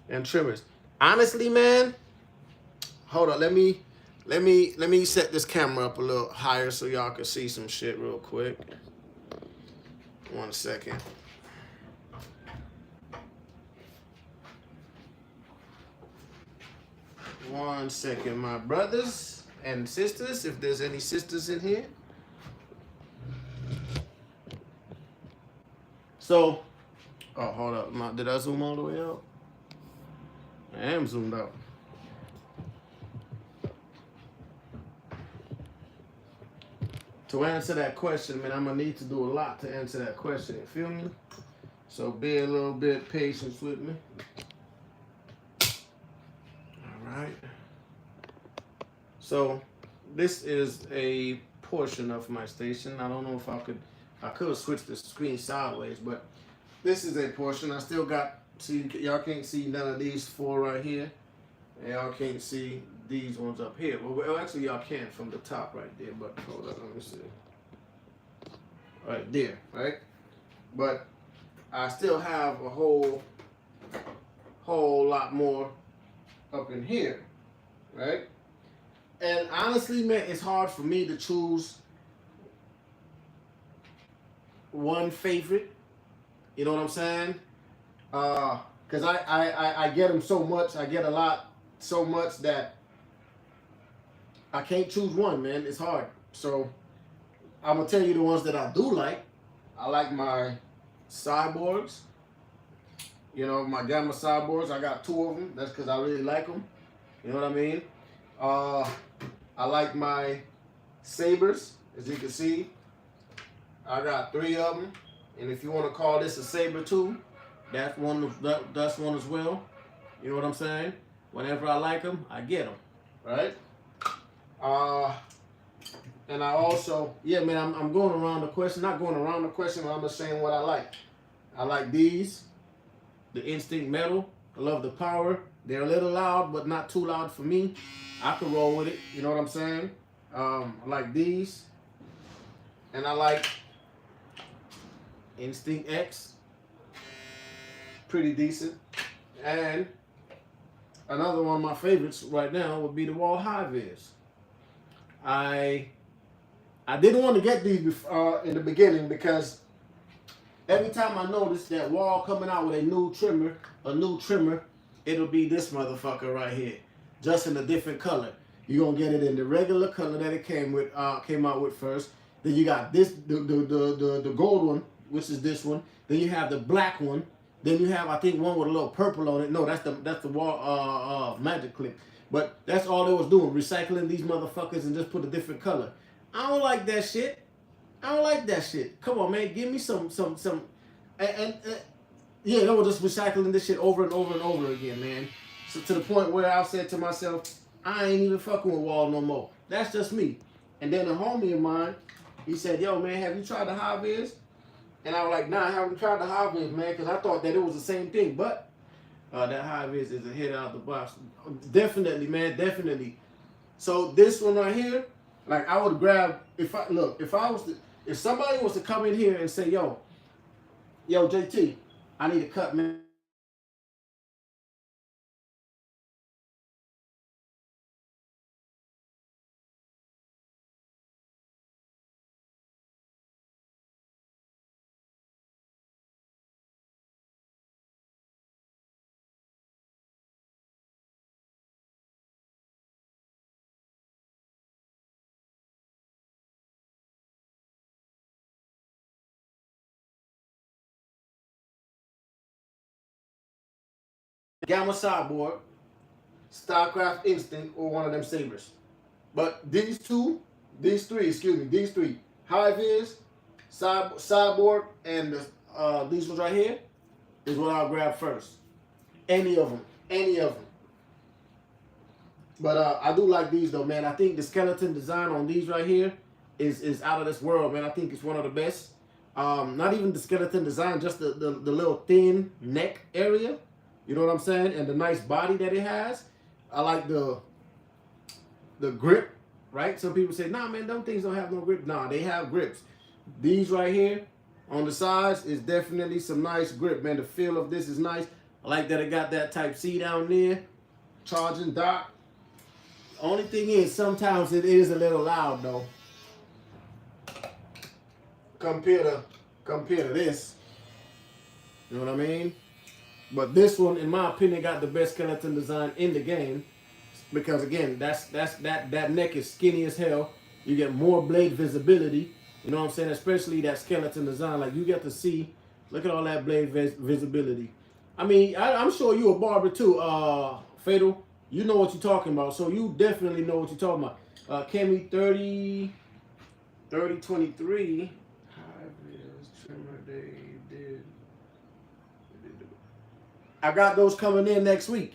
Speaker 1: and trimmers? Honestly, man, hold on. Let me set this camera up a little higher so y'all can see some shit real quick. 1 second. 1 second, my brothers and sisters, if there's any sisters in here. So, oh, hold up. Did I zoom all the way out? I am zoomed out. To answer that question, man, I'm going to need to do a lot to answer that question. You feel me? So be a little bit patient with me. All right. So this is a portion of my station. I don't know if I could switch the screen sideways, but this is a portion. I still got, see, y'all can't see none of these 4 right here. And y'all can't see these ones up here. Well, actually y'all can from the top right there, but hold up, let me see. Right there, right? But I still have a whole lot more up in here, right? And honestly, man, it's hard for me to choose one favorite. You know what I'm saying? Because I get them so much. I get a lot so much that I can't choose one, man. It's hard. So I'm going to tell you the ones that I do like. I like my cyborgs. You know, my gamma cyborgs. I got 2 of them. That's because I really like them. You know what I mean? I like my sabers, as you can see. I got 3 of them. And if you want to call this a saber too, that's one as well. You know what I'm saying? Whenever I like them, I get them. Right? And I also, yeah, man, I'm going around the question. Not going around the question, but I'm just saying what I like. I like these. The Instinct Metal. I love the power. They're a little loud, but not too loud for me. I can roll with it. You know what I'm saying? I like these. And I like Instinct X. Pretty decent. And another one of my favorites right now would be the Wall High-Vis. I didn't want to get these in the beginning because every time I notice that Wall coming out with a new trimmer, it'll be this motherfucker right here, just in a different color. You're gonna get it in the regular color that it came out with first. Then you got this, the gold one, which is this one. Then you have the black one. Then you have, I think, one with a little purple on it. No, that's the Wall magic clip. But that's all they was doing, recycling these motherfuckers and just put a different color. I don't like that shit. I don't like that shit. Come on, man, give me some. Yeah, they were just recycling this shit over and over and over again, man. So to the point where I said to myself, I ain't even fucking with Wall no more. That's just me. And then a homie of mine, he said, yo, man, have you tried the High-Vis? And I was like, nah, I haven't tried the High-Vis, man, because I thought that it was the same thing. But that High-Vis is a hit out of the box. Definitely, man, definitely. So this one right here, like I would grab, if somebody was to come in here and say, yo, JT, I need a cut, man. Gamma Cyborg, StarCraft Instinct, or one of them sabers. But these three, High-Vis, Cyborg, and these ones right here is what I'll grab first. Any of them. But I do like these though, man. I think the skeleton design on these right here is out of this world, man. I think it's one of the best. Not even the skeleton design, just the little thin neck area. You know what I'm saying? And the nice body that it has. I like the grip, right? Some people say, nah, man, them things don't have no grip. Nah, they have grips. These right here on the sides is definitely some nice grip, man. The feel of this is nice. I like that it got that Type-C down there. Charging dock. Only thing is, sometimes it is a little loud, though. Compared to this. You know what I mean? But this one, in my opinion, got the best skeleton design in the game. because again, that neck is skinny as hell. You get more blade visibility. You know what I'm saying? Especially that skeleton design. Like you get to see, look at all that blade visibility. I mean, I'm sure you a barber too, Fatal. You know what you're talking about. So you definitely know what you're talking about. Kemi 3023. High-vis trimmer they did. I got those coming in next week.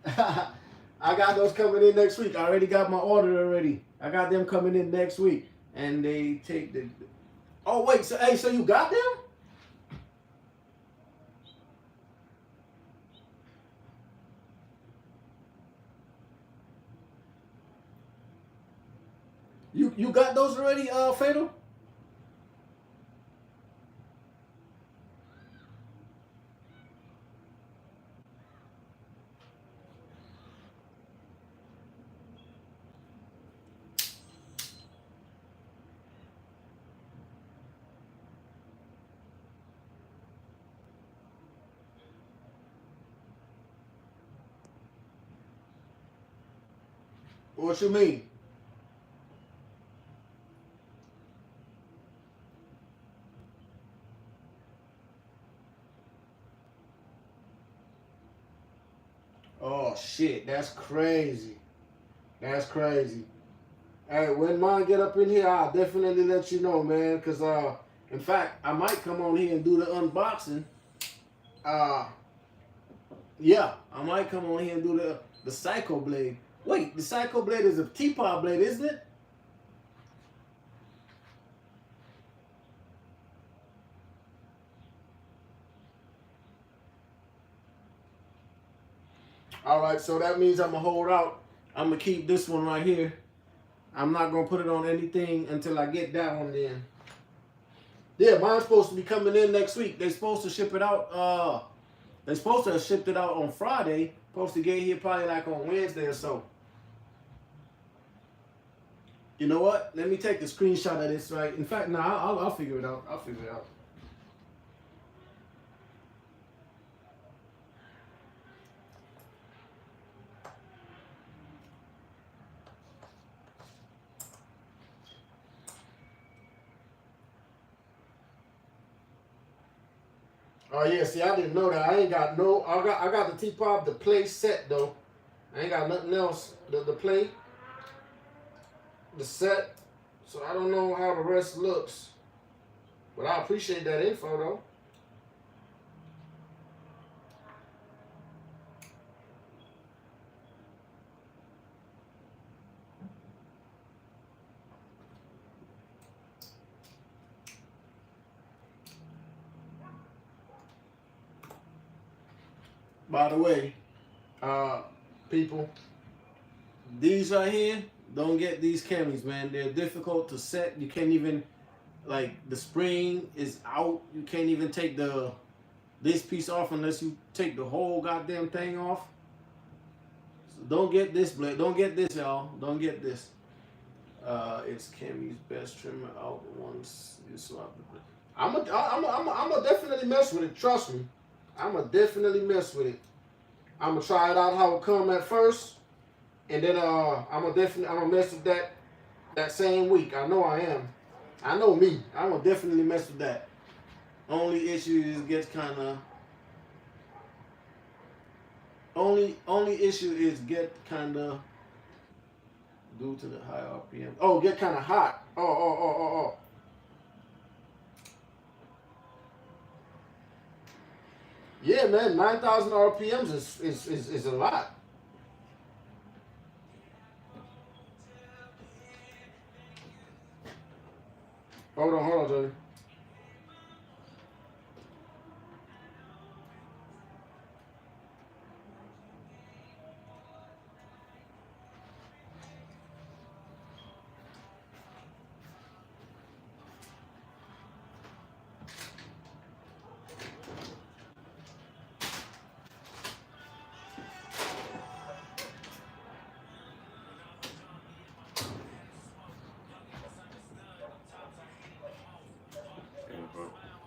Speaker 1: I got those coming in next week. I already got my order already. I got them coming in next week. And they take the... Oh, wait. So, hey, so you got them? You got those already, Fatal? What you mean? Oh, shit. That's crazy. That's crazy. Hey, when mine get up in here, I'll definitely let you know, man. Because, in fact, I might come on here and do the unboxing. Yeah, I might come on here and do the Psycho Blade. Wait, the Psycho Blade is a teapot blade, isn't it? All right, so that means I'm going to hold out. I'm going to keep this one right here. I'm not going to put it on anything until I get that one in. Yeah, mine's supposed to be coming in next week. They're supposed to ship it out. They're supposed to have shipped it out on Friday. Supposed to get here probably like on Wednesday or so. You know what? Let me take the screenshot of this, right? In fact, no, I'll figure it out. I'll figure it out. Oh yeah, see, I didn't know that. I ain't got no. I got the T-pop, the play set though. I ain't got nothing else. The play, the set. So I don't know how the rest looks, but I appreciate that info though. By the way, people, these right here, don't get these camis, man. They're difficult to set. You can't even, like, the spring is out. You can't even take this piece off unless you take the whole goddamn thing off. So don't get this blade. Don't get this, y'all. Don't get this. It's Cammy's best trimmer out once you swap the blade. I'm a definitely mess with it. Trust me. I'm gonna definitely mess with it. I'm gonna try it out how it come at first, and then I'm gonna mess with that same week. I know I am. I know me. I'm gonna definitely mess with that. Only issue is get kind of. Only issue is get kind of. Due to the high RPM. Oh, get kind of hot. Oh. Yeah, man, 9,000 RPMs is a lot. Hold on, Joey.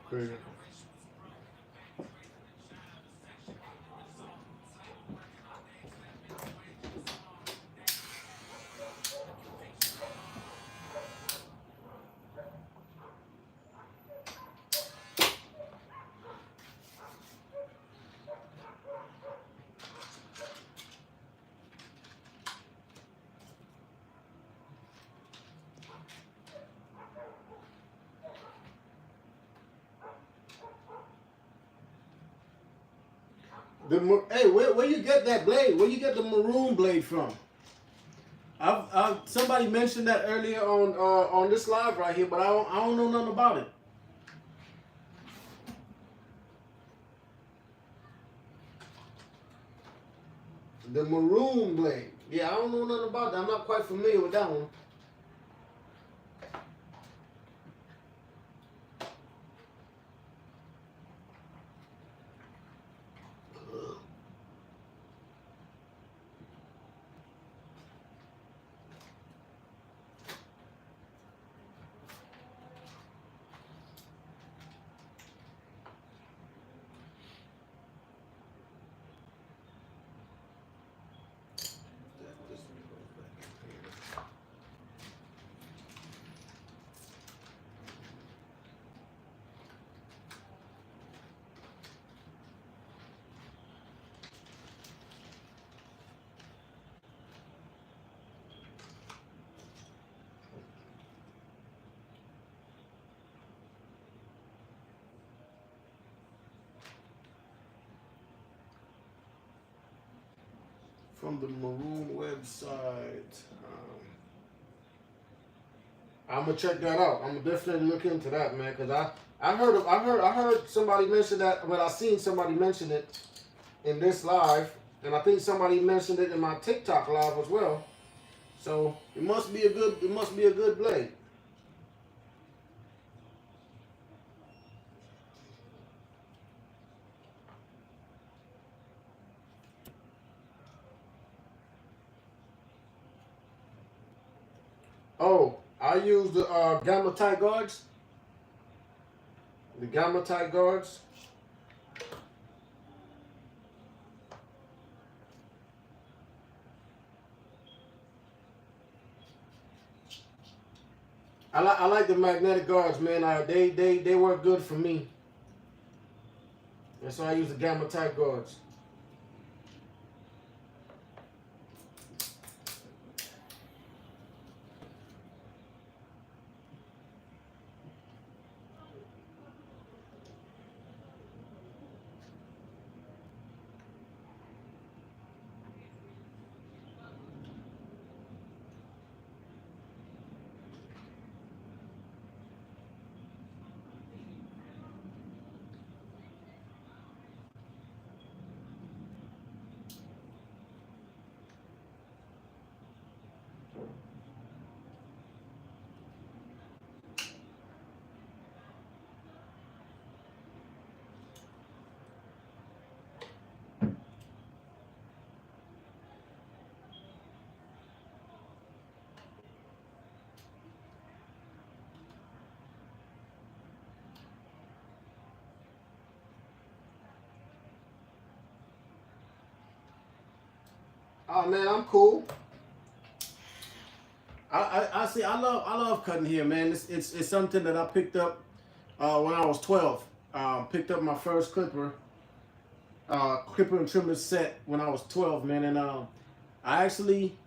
Speaker 1: Crazy. Hey, where you get that blade? Where you get the maroon blade from? Somebody mentioned that earlier on this live right here, but I don't know nothing about it. The maroon blade. Yeah, I don't know nothing about that. I'm not quite familiar with that one. From the maroon website. I'm gonna check that out. I'm gonna definitely look into that, man, because I heard somebody mention that. Well, I seen somebody mention it in this live, and I think somebody mentioned it in my TikTok live as well. So it must be a good blade. Oh, I use the gamma tight guards. The gamma tight guards. I like the magnetic guards, man. They work good for me. And so I use the gamma tight guards. Oh man, I'm cool. I see. I love cutting hair, man. It's something that I picked up when I was 12. Picked up my first clipper and trimmer set when I was 12, man. And I actually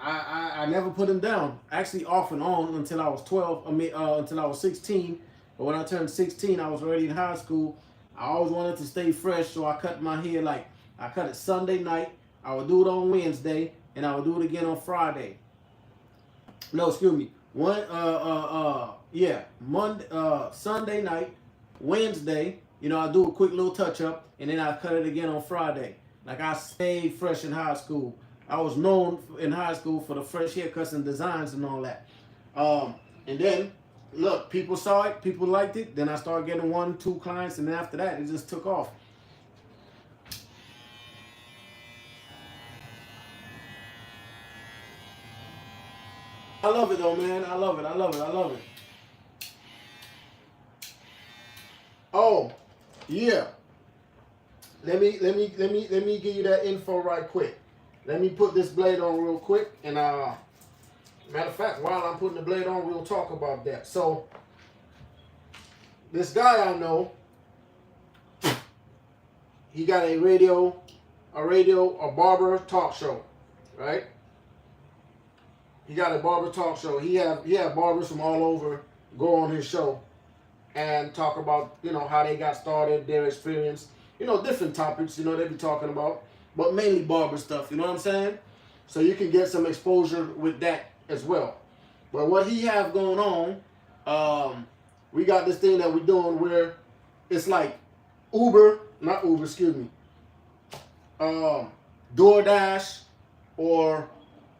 Speaker 1: I never put them down. Actually, off and on until I was 12. Until I was 16. But when I turned 16, I was already in high school. I always wanted to stay fresh, so I cut my hair I cut it Sunday night. I would do it on Wednesday, and I would do it again on Friday. No, excuse me. Monday, Sunday night, Wednesday. I do a quick little touch up, and then I cut it again on Friday. Like I stayed fresh in high school. I was known in high school for the fresh haircuts and designs and all that. And then, look, people saw it, people liked it. Then I started getting 1, 2 clients, and then after that, it just took off. I love it though, man. I love it. Oh, yeah. Let me give you that info right quick. Let me put this blade on real quick, and matter of fact, while I'm putting the blade on, we'll talk about that. So, this guy I know, he got a barber talk show, right? He got a barber talk show. He have barbers from all over go on his show and talk about how they got started, their experience. you know, different topics, you know, they be talking about, but mainly barber stuff, you know what I'm saying? So you can get some exposure with that as well. But what he have going on, we got this thing that we're doing where it's like not Uber, excuse me, DoorDash or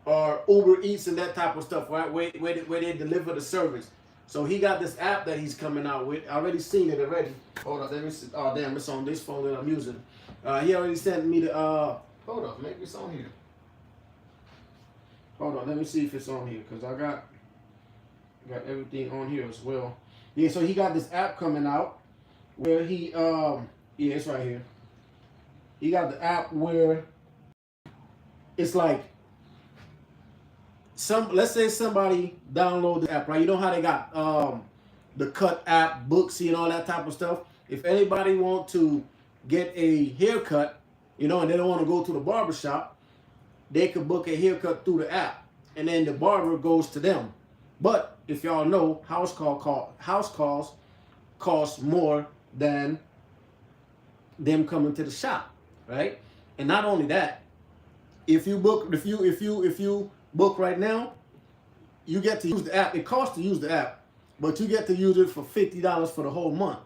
Speaker 1: Uber Eats and that type of stuff, right? Where they deliver the service. So he got this app that he's coming out with. I already seen it already. Hold on, let me see. Oh damn, it's on this phone that I'm using. He already sent me the hold up, maybe it's on here. Hold on, let me see if it's on here, because I got everything on here as well. Yeah, so he got this app coming out where he yeah, it's right here. He got the app where it's like let's say somebody download the app, right? You know how they got the Cut app, Booksy, and all that type of stuff. If anybody want to get a haircut, you know, and they don't want to go to the barber shop, they could book a haircut through the app, and then the barber goes to them. But if y'all know, house calls cost more than them coming to the shop, right? And not only that, if you book right now, you get to use the app. It costs to use the app, but you get to use it for $50 for the whole month.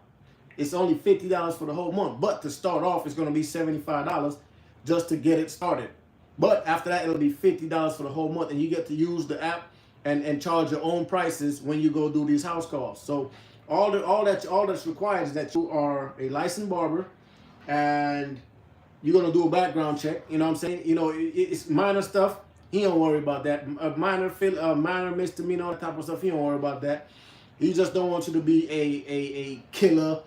Speaker 1: It's only $50 for the whole month, but to start off, it's going to be $75 just to get it started. But after that, it'll be $50 for the whole month, and you get to use the app and charge your own prices when you go do these house calls. So all that's required is that you are a licensed barber, and you're gonna do a background check. You know what I'm saying? You know, it's minor stuff. He don't worry about that. Minor misdemeanor, all that type of stuff. He don't worry about that. He just don't want you to be a killer,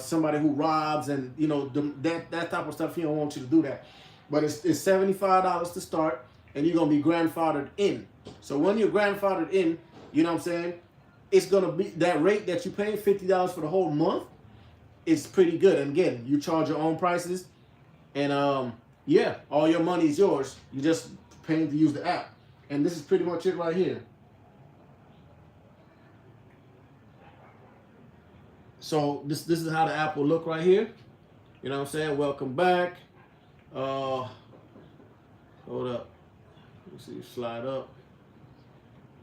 Speaker 1: somebody who robs, and you know that type of stuff. He don't want you to do that. But it's $75 to start, and you're gonna be grandfathered in. So when you're grandfathered in, you know what I'm saying, it's gonna be that rate that you pay, $50 for the whole month. It's pretty good. And again, you charge your own prices, and yeah, all your money is yours. You just paying to use the app. And this is pretty much it right here. So this is how the app will look right here. You know what I'm saying? Welcome back. Hold up. Let's see, slide up.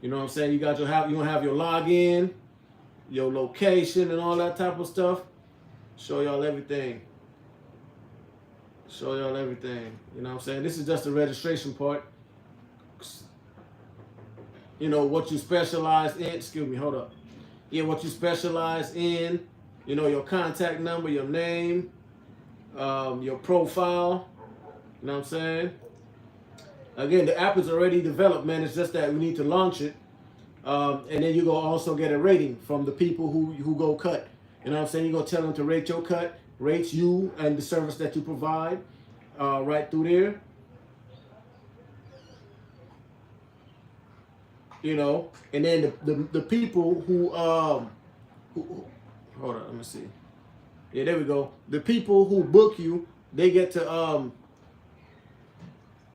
Speaker 1: You know what I'm saying? You gonna have your login, your location, and all that type of stuff. Show y'all everything. Show y'all everything. You know what I'm saying? This is just the registration part. You know what you specialize in. Excuse me, hold up. Yeah, what you specialize in. You know, your contact number, your name, your profile. You know what I'm saying? Again, the app is already developed, man. It's just that we need to launch it. And then you're going to also get a rating from the people who go cut. You know what I'm saying? You're going to tell them to rate your cut, rate you and the service that you provide right through there. You know, and then the people who hold on, let me see. Yeah, there we go. The people who book you, they get to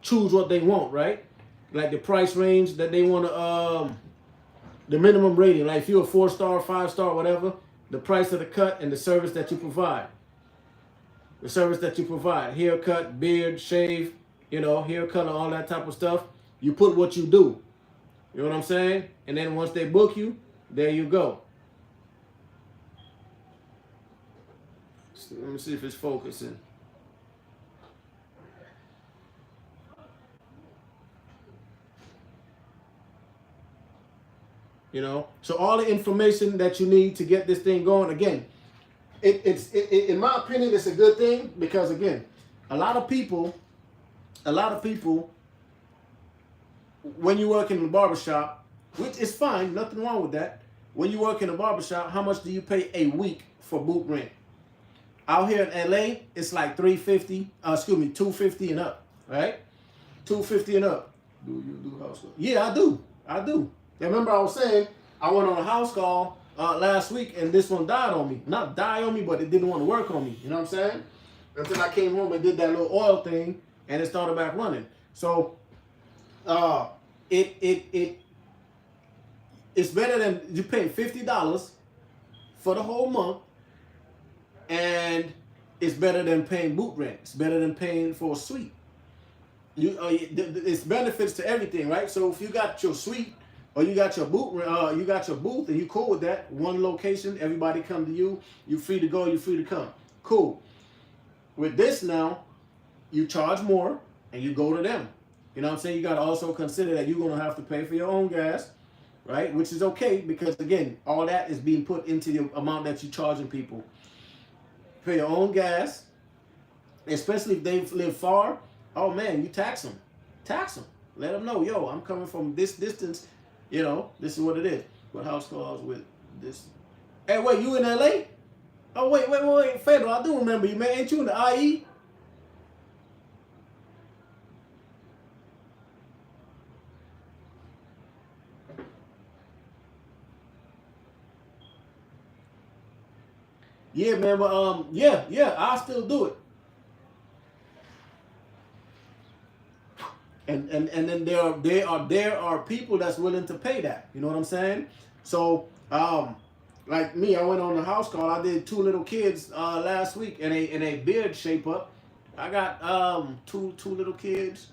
Speaker 1: choose what they want, right? Like the price range that they want to, the minimum rating. Like if you're a 4-star, 5-star, whatever, the price of the cut and the service that you provide. The service that you provide, haircut, beard, shave, you know, haircut, and all that type of stuff. You put what you do. You know what I'm saying? And then once they book you, there you go. Let me see if it's focusing. You know, so all the information that you need to get this thing going. Again, it's in my opinion, it's a good thing because again, a lot of people, when you work in the barbershop, which is fine, nothing wrong with that. When you work in a barbershop, how much do you pay a week for boot rent? Out here in LA, it's like $250 and up, right? $250 and up. Do you do house call? Yeah, I do. And remember I was saying, I went on a house call last week and this one died on me. Not die on me, but it didn't want to work on me. You know what I'm saying? Until I came home and did that little oil thing and it started back running. So it's better than you paying $50 for the whole month, and it's better than paying boot rent. It's better than paying for a suite. It's benefits to everything, right? So if you got your suite or you got your you got your booth, and you cool with that, one location, everybody come to you. You free to go. You free to come. Cool. With this now, you charge more and you go to them. You know what I'm saying? You got to also consider that you're going to have to pay for your own gas, right? Which is okay because, again, all that is being put into the amount that you're charging people. Pay your own gas, especially if they live far. Oh, man, you tax them. Tax them. Let them know, yo, I'm coming from this distance. You know, this is what it is. What house calls with this? Hey, wait, you in LA? Oh, wait, Federal, I do remember you, man. Ain't you in the IE? Yeah, man, but yeah, I still do it. And then there are people that's willing to pay that. You know what I'm saying? So like me, I went on the house call. I did 2 little kids last week in a beard shape up. I got two little kids.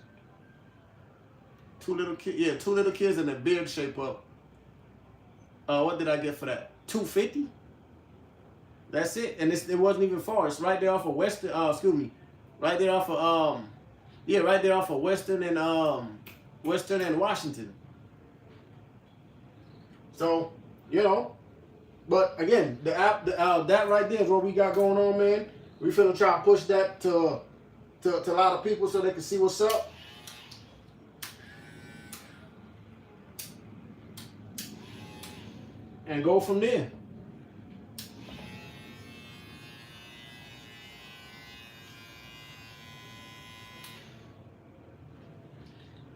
Speaker 1: 2 little kids, yeah, 2 little kids in a beard shape up. What did I get for that? $250. That's it, and it wasn't even far. It's right there off of Western. Excuse me, right there off of yeah, right there off of Western and Washington. So, you know, but again, the app, that right there is what we got going on, man. We finna try to push that to a lot of people so they can see what's up. And go from there.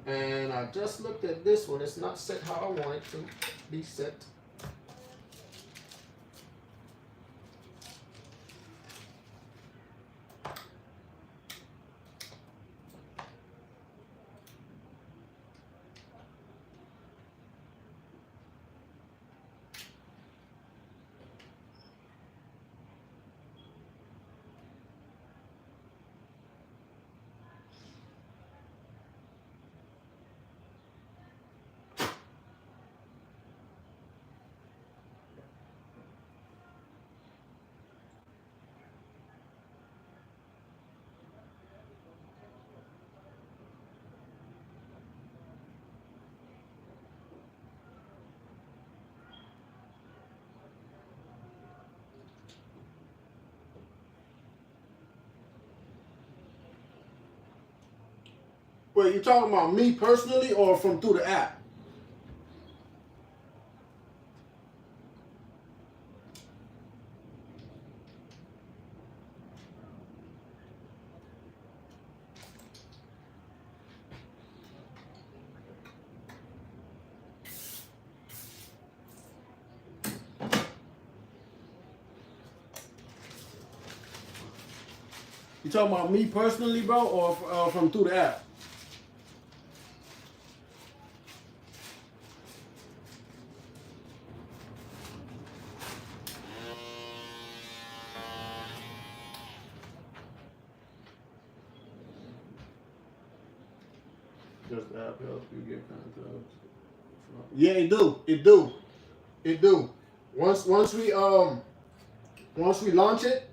Speaker 1: And I just looked at this one. It's not set how I want it to be set. Wait, you talking about me personally or from through the app? You talking about me personally, bro, or from through the app? Does the app help you get content? Yeah, it do. It do. It do. Once we launch it,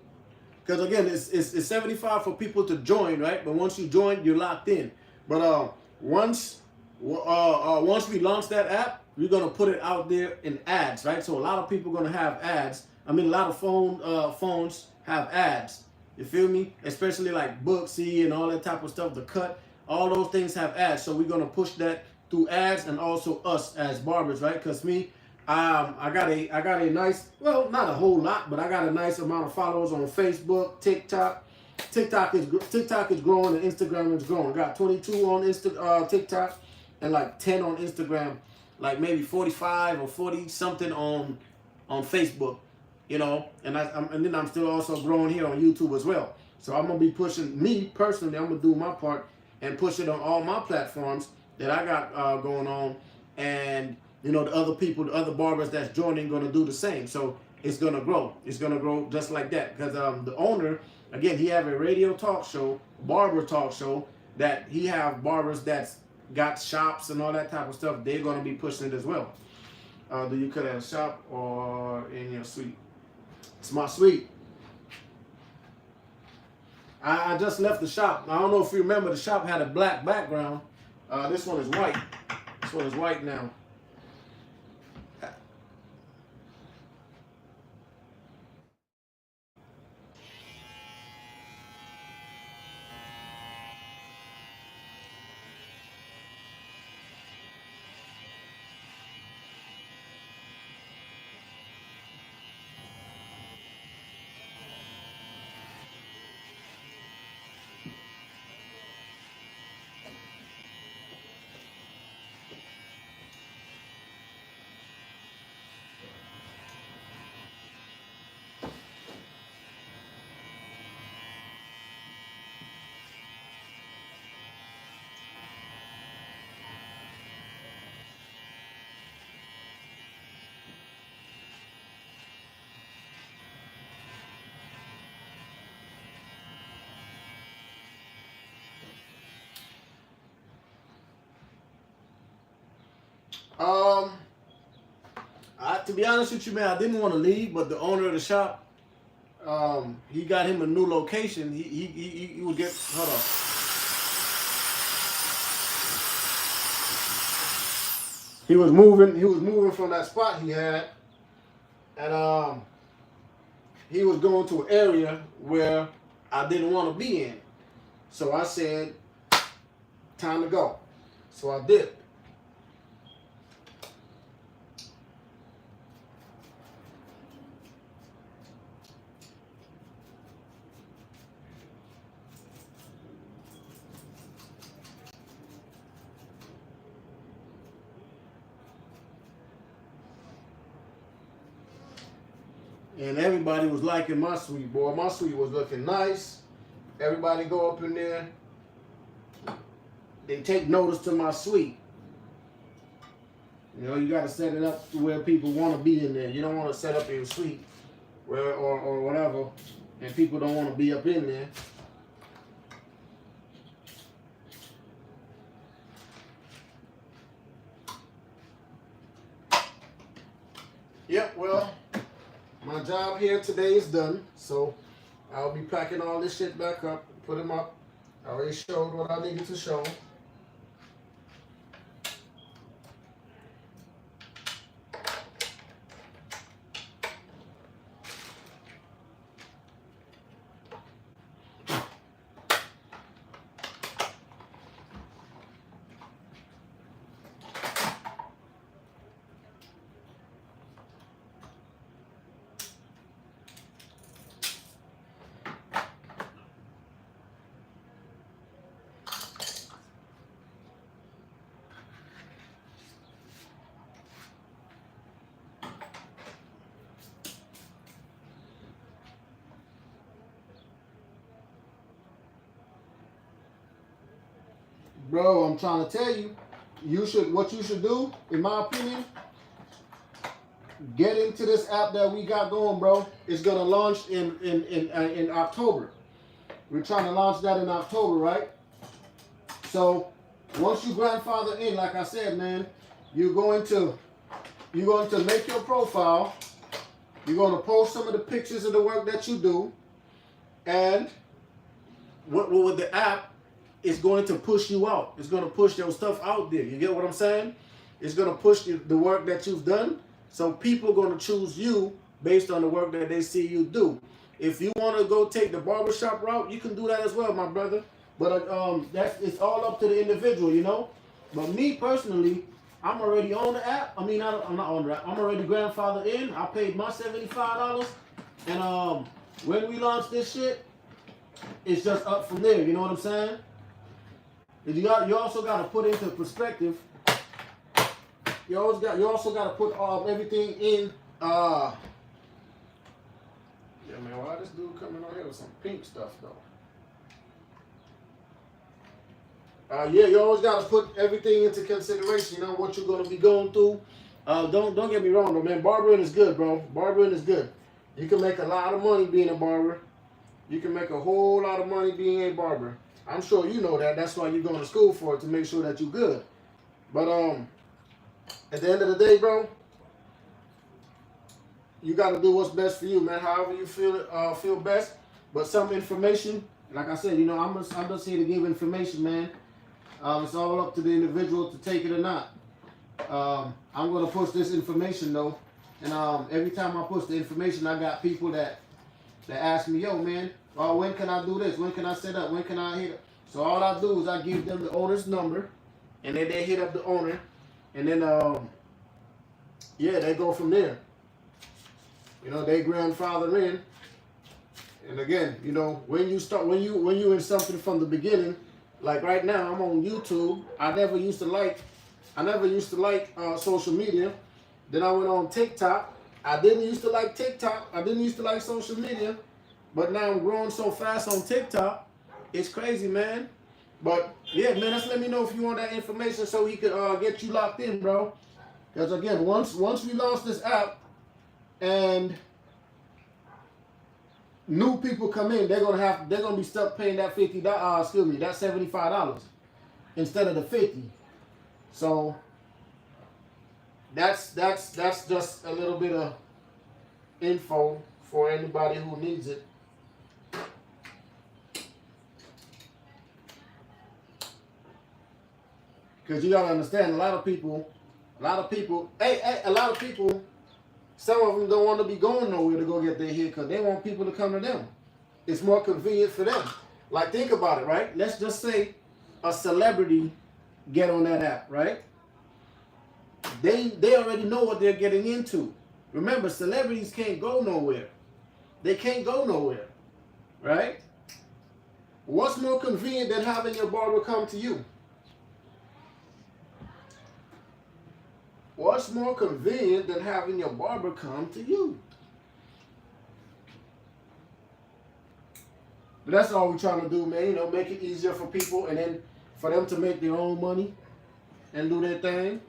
Speaker 1: because again it's 75 for people to join, right? But once you join, you're locked in. But once we launch that app, we're gonna put it out there in ads, right? So a lot of people are gonna have ads. I mean, a lot of phones have ads. You feel me? Especially like Booksy and all that type of stuff. The Cut, all those things have ads. So we're gonna push that through ads and also us as barbers, right? Because me, I got a nice, well, not a whole lot, but I got a nice amount of followers on Facebook, TikTok. TikTok is growing and Instagram is growing. I got 22 on TikTok and like 10 on Instagram, like maybe 45 or 40 something on Facebook, you know. And and then I'm still also growing here on YouTube as well. So I'm gonna be pushing, me personally, I'm gonna do my part and push it on all my platforms that I got going on, and you know, the other people, the other barbers that's joining, gonna do the same. So it's gonna grow. It's gonna grow just like that because the owner, Again, he have a radio talk show, barber talk show, that he have barbers that's got shops and all that type of stuff. They're going to be pushing it as well. Do you cut at a shop or in your suite? It's my suite. I just left the shop. I don't know if you remember, the shop had a black background. This one is white. This one is white now. To be honest with you, man, I didn't want to leave, but the owner of the shop, he got him a new location. He would get, hold on. He was moving from that spot he had, and he was going to an area where I didn't want to be in. So I said, time to go. So I did. And everybody was liking my suite, boy. My suite was looking nice. Everybody go up in there. They take notice to my suite. You know, you got to set it up to where people want to be in there. You don't want to set up your suite where, or whatever, and people don't want to be up in there. Yep, well, my job here today is done, so I'll be packing all this shit back up, put them up. I already showed what I needed to show. Bro, I'm trying to tell you, what you should do, in my opinion, get into this app that we got going, bro. It's gonna launch in October. We're trying to launch that in October, right? So once you grandfather in, like I said, man, you're going to make your profile. You're going to post some of the pictures of the work that you do, and with the app, it's going to push you out. It's going to push your stuff out there. You get what I'm saying? It's going to push the work that you've done. So people are going to choose you based on the work that they see you do. If you want to go take the barbershop route, you can do that as well, my brother. But it's all up to the individual, you know. But me personally, I'm already on the app. I mean, I'm not on the app. I'm already grandfathered in. I paid my $75. And when we launch this shit, it's just up from there. You know what I'm saying? You also got to put into perspective. You also got to put everything in. Yeah, man. Why this dude coming on here with some pink stuff though? Yeah, you always got to put everything into consideration. You know what you're gonna be going through. Don't get me wrong though, man. Barbering is good, bro. Barbering is good. You can make a lot of money being a barber. You can make a whole lot of money being a barber. I'm sure you know that. That's why you're going to school for it, to make sure that you're good. But at the end of the day, bro, you got to do what's best for you, man. However you feel best. But some information, like I said, you know, I'm just here to give information, man. It's all up to the individual to take it or not. I'm gonna push this information though, and every time I push the information, I got people that ask me, yo, man, when can I do this? When can I set up? When can I hit it? So all I do is I give them the owner's number, and then they hit up the owner, and then yeah, they go from there. You know, they grandfather in. And again, you know, when you in something from the beginning, like right now, I'm on YouTube. I never used to like social media. Then I went on TikTok. I didn't used to like TikTok. I didn't used to like social media. But now I'm growing so fast on TikTok. It's crazy, man. But yeah, man, just let me know if you want that information so he could get you locked in, bro. Because again, once we launch this app and new people come in, they're gonna be stuck paying that that $75 instead of the 50. So that's just a little bit of info for anybody who needs it. Because you gotta understand, a lot of people, some of them don't want to be going nowhere to go get their hair cut. They want people to come to them. It's more convenient for them. Like, think about it, right? Let's just say a celebrity get on that app, right? They already know what they're getting into. Remember, celebrities can't go nowhere. They can't go nowhere, right? What's more convenient than having your barber come to you? What's more convenient than having your barber come to you? But that's all we're trying to do, man. You know, make it easier for people and then for them to make their own money and do their thing.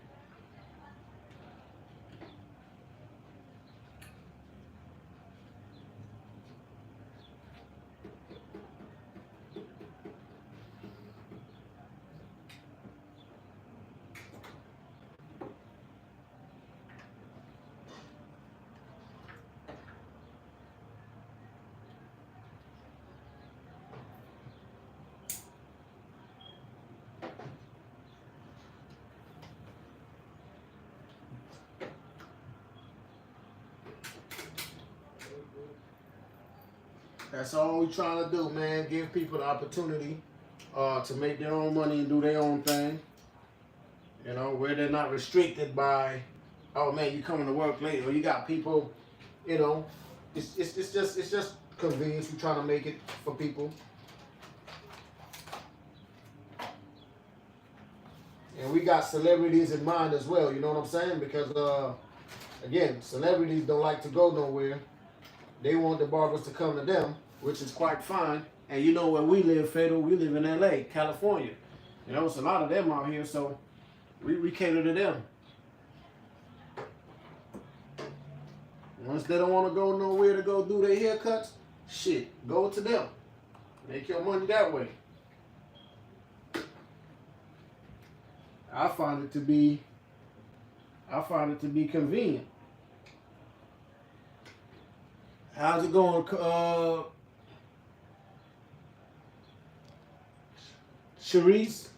Speaker 1: That's all we're trying to do, man. Give people the opportunity to make their own money and do their own thing. You know, where they're not restricted by, oh man, you coming to work late, or you got people, you know, it's just convenience. We're trying to make it for people. And we got celebrities in mind as well, you know what I'm saying? Because again, celebrities don't like to go nowhere. They want the barbers to come to them, which is quite fine. And you know where we live, Fatal, we live in LA, California. You know, it's a lot of them out here, so we cater to them. Once they don't want to go nowhere to go do their haircuts, shit, go to them. Make your money that way. I find it to be convenient. How's it going, Sharice?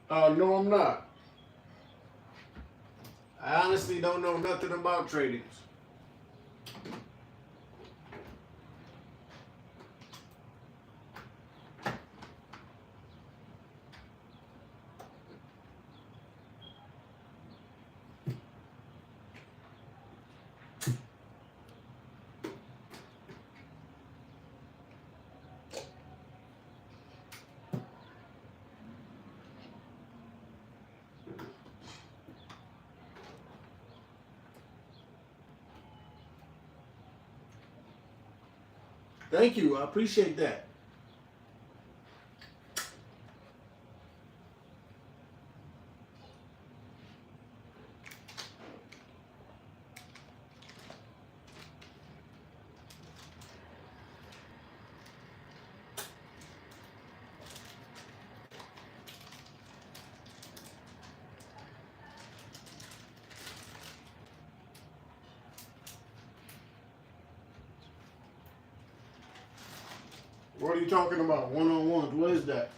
Speaker 1: No, I'm not. I honestly don't know nothing about tradings. Thank you. I appreciate that. What are you talking about? One-on-ones. What is that?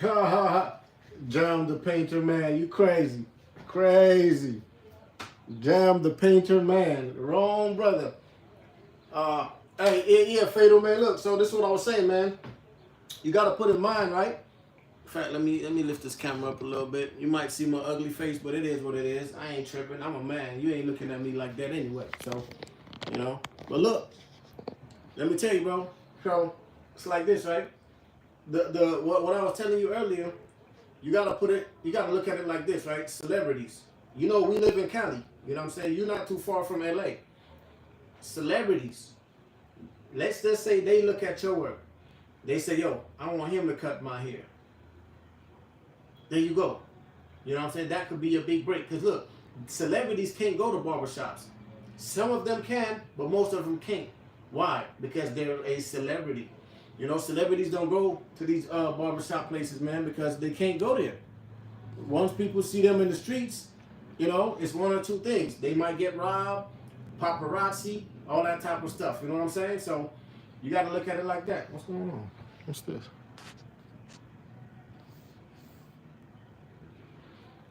Speaker 1: Ha ha ha. Jam the painter man. You crazy. Crazy. Jam the painter man. Wrong brother. Uh hey, yeah, Fatal man. Look, so this is what I was saying, man. You gotta put in mind, right? In fact, let me lift this camera up a little bit. You might see my ugly face, but it is what it is. I ain't tripping. I'm a man. You ain't looking at me like that anyway. So, you know. But look, let me tell you, bro. So it's like this, right? What I was telling you earlier, you gotta look at it like this, right? Celebrities. You know, we live in Cali. You know what I'm saying? You're not too far from LA. Celebrities. Let's just say they look at your work. They say, yo, I want him to cut my hair. There you go. You know what I'm saying? That could be a big break. Because look, celebrities can't go to barbershops. Some of them can, but most of them can't. Why? Because they're a celebrity. You know, celebrities don't go to these barbershop places, man, because they can't go there. Once people see them in the streets, you know, it's one or two things. They might get robbed, paparazzi, all that type of stuff. You know what I'm saying? So You got to look at it like that. What's going on? What's this?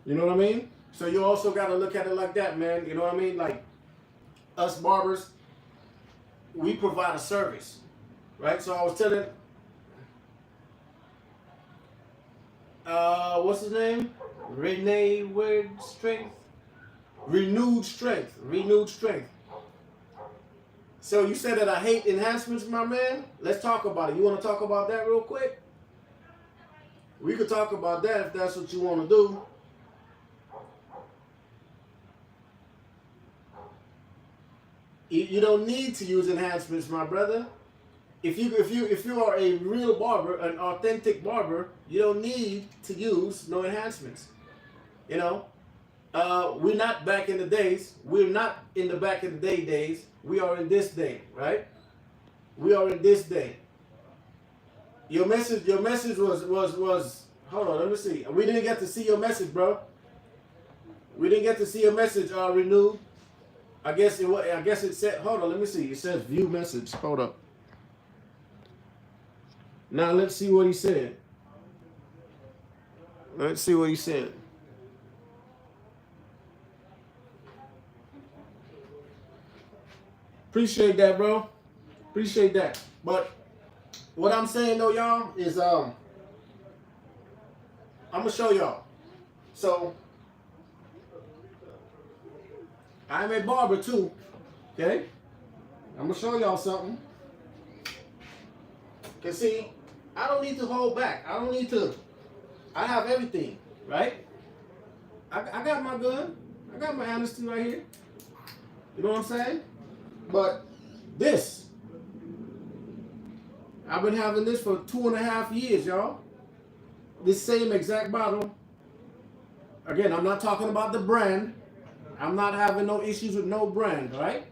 Speaker 1: You know what I mean? So you also got to look at it like that, man. You know what I mean? Like, us barbers, we provide a service, right? So I was telling, what's his name? Renewed Strength. So you said that I hate enhancements, my man? Let's talk about it. You want to talk about that real quick? We could talk about that if that's what you want to do. You don't need to use enhancements, my brother. If you are a real barber, an authentic barber, you don't need to use no enhancements. You know, we're not back in the days. We're not in the back in the day days. We are in this day, right? We are in this day. Your message was. Hold on, let me see. We didn't get to see your message, bro. We didn't get to see your message. Renewed. I guess it said. Hold on, let me see. It says view message. Hold up. Now let's see what he said. Let's see what he said. Appreciate that, bro. Appreciate that. But what I'm saying though, y'all, is I'm gonna show y'all. So I'm a barber too. Okay? I'm gonna show y'all something. Cause see, I don't need to hold back. I don't need to. I have everything, right? I got my gun. I got my amnesty right here. You know what I'm saying? But this, I've been having this for 2.5 years, y'all. This same exact bottle. Again, I'm not talking about the brand. I'm not having no issues with no brand, right?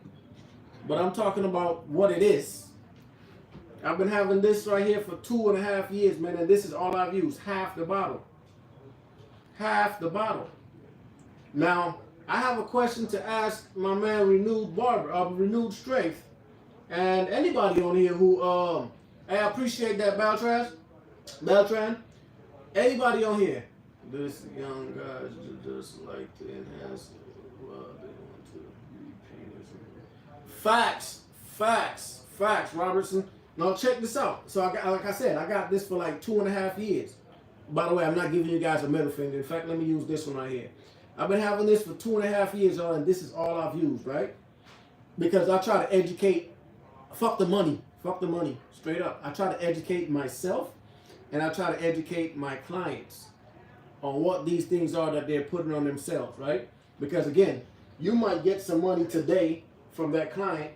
Speaker 1: But I'm talking about what it is. I've been having this right here for 2.5 years, man, and this is all I've used. Half the bottle. Half the bottle. Now, I have a question to ask my man Renewed Barber, Renewed Strength, and anybody on here who, hey, I appreciate that, Beltran. Anybody on here? This young guys just like to enhance what they want to repeat. Facts, Robertson. Now check this out. So I got, like I said, I got this for like 2.5 years. By the way, I'm not giving you guys a middle finger. In fact, let me use this one right here. I've been having this for 2.5 years, y'all, and this is all I've used, right? Because I try to educate, fuck the money, straight up. I try to educate myself, and I try to educate my clients on what these things are that they're putting on themselves, right? Because again, you might get some money today from that client.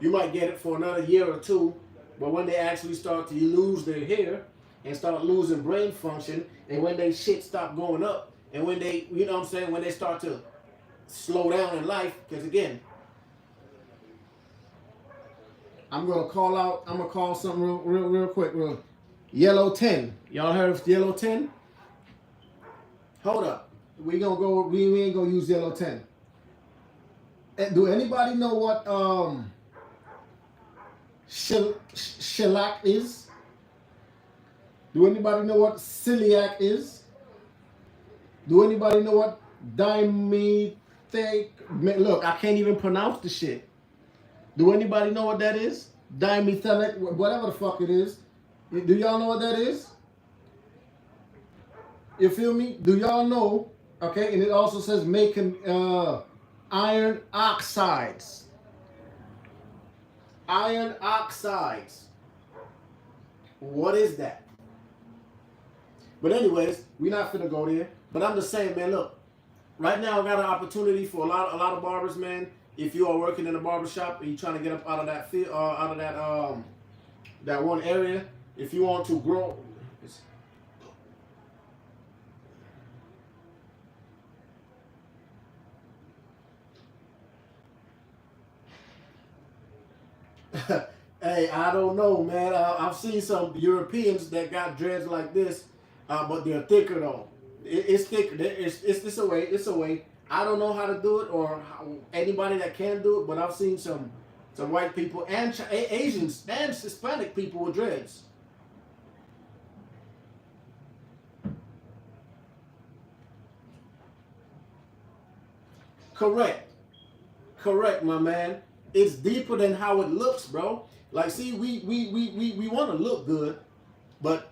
Speaker 1: You might get it for another year or two, but when they actually start to lose their hair and start losing brain function, and when they shit stop going up, and when they, you know what I'm saying, when they start to slow down in life, because again, I'm going to call something real quick. Yellow 10. Y'all heard of Yellow 10? Hold up. We ain't going to use Yellow 10. Do anybody know what shellac is? Do anybody know what celiac is? Do anybody know what dimethyl? Look, I can't even pronounce the shit. Do anybody know what that is? Dimethyl, whatever the fuck it is. Do y'all know what that is? You feel me? Do y'all know? Okay, and it also says making iron oxides. Iron oxides. What is that? But anyways, we're not finna go there. But I'm just saying, man, look. Right now, I got an opportunity for a lot of barbers, man. If you are working in a barber shop and you're trying to get up out of that field, out of that one area, if you want to grow. Hey, I don't know, man. I've seen some Europeans that got dreads like this, but they're thicker though. It's thicker. It's a way. I don't know how to do it or anybody that can do it, but I've seen some to white people and Asians and Hispanic people with dreads. Correct. Correct, my man. It's deeper than how it looks, bro. Like, see, we want to look good, but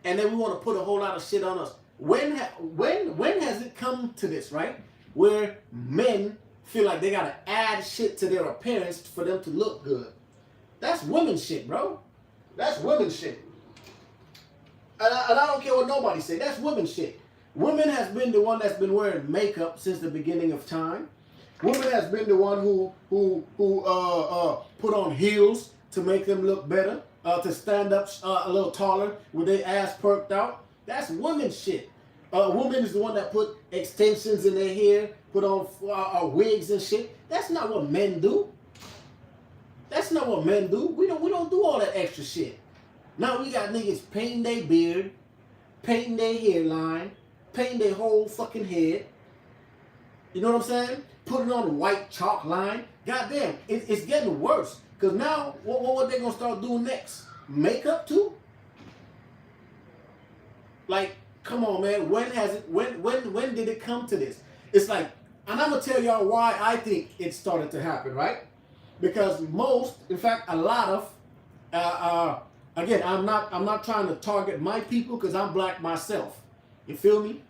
Speaker 1: and then we want to put a whole lot of shit on us. When has it come to this, right? Where men feel like they gotta add shit to their appearance for them to look good. That's women shit, bro. That's women shit. And I don't care what nobody say. That's women shit. Women has been the one that's been wearing makeup since the beginning of time. Women has been the one who put on heels to make them look better, to stand up a little taller with their ass perked out. That's women shit. Woman is the one that put extensions in their hair, put on wigs and shit. That's not what men do. That's not what men do. We don't do all that extra shit. Now we got niggas painting their beard, painting their hairline, painting their whole fucking head. You know what I'm saying? Putting on a white chalk line. Goddamn, it's getting worse. Because now, what they gonna start doing next? Makeup too? Like, come on, man. When did it come to this? It's like, and I'm gonna tell y'all why I think it started to happen, right? Because most, in fact, a lot of, again, I'm not trying to target my people because I'm black myself. You feel me?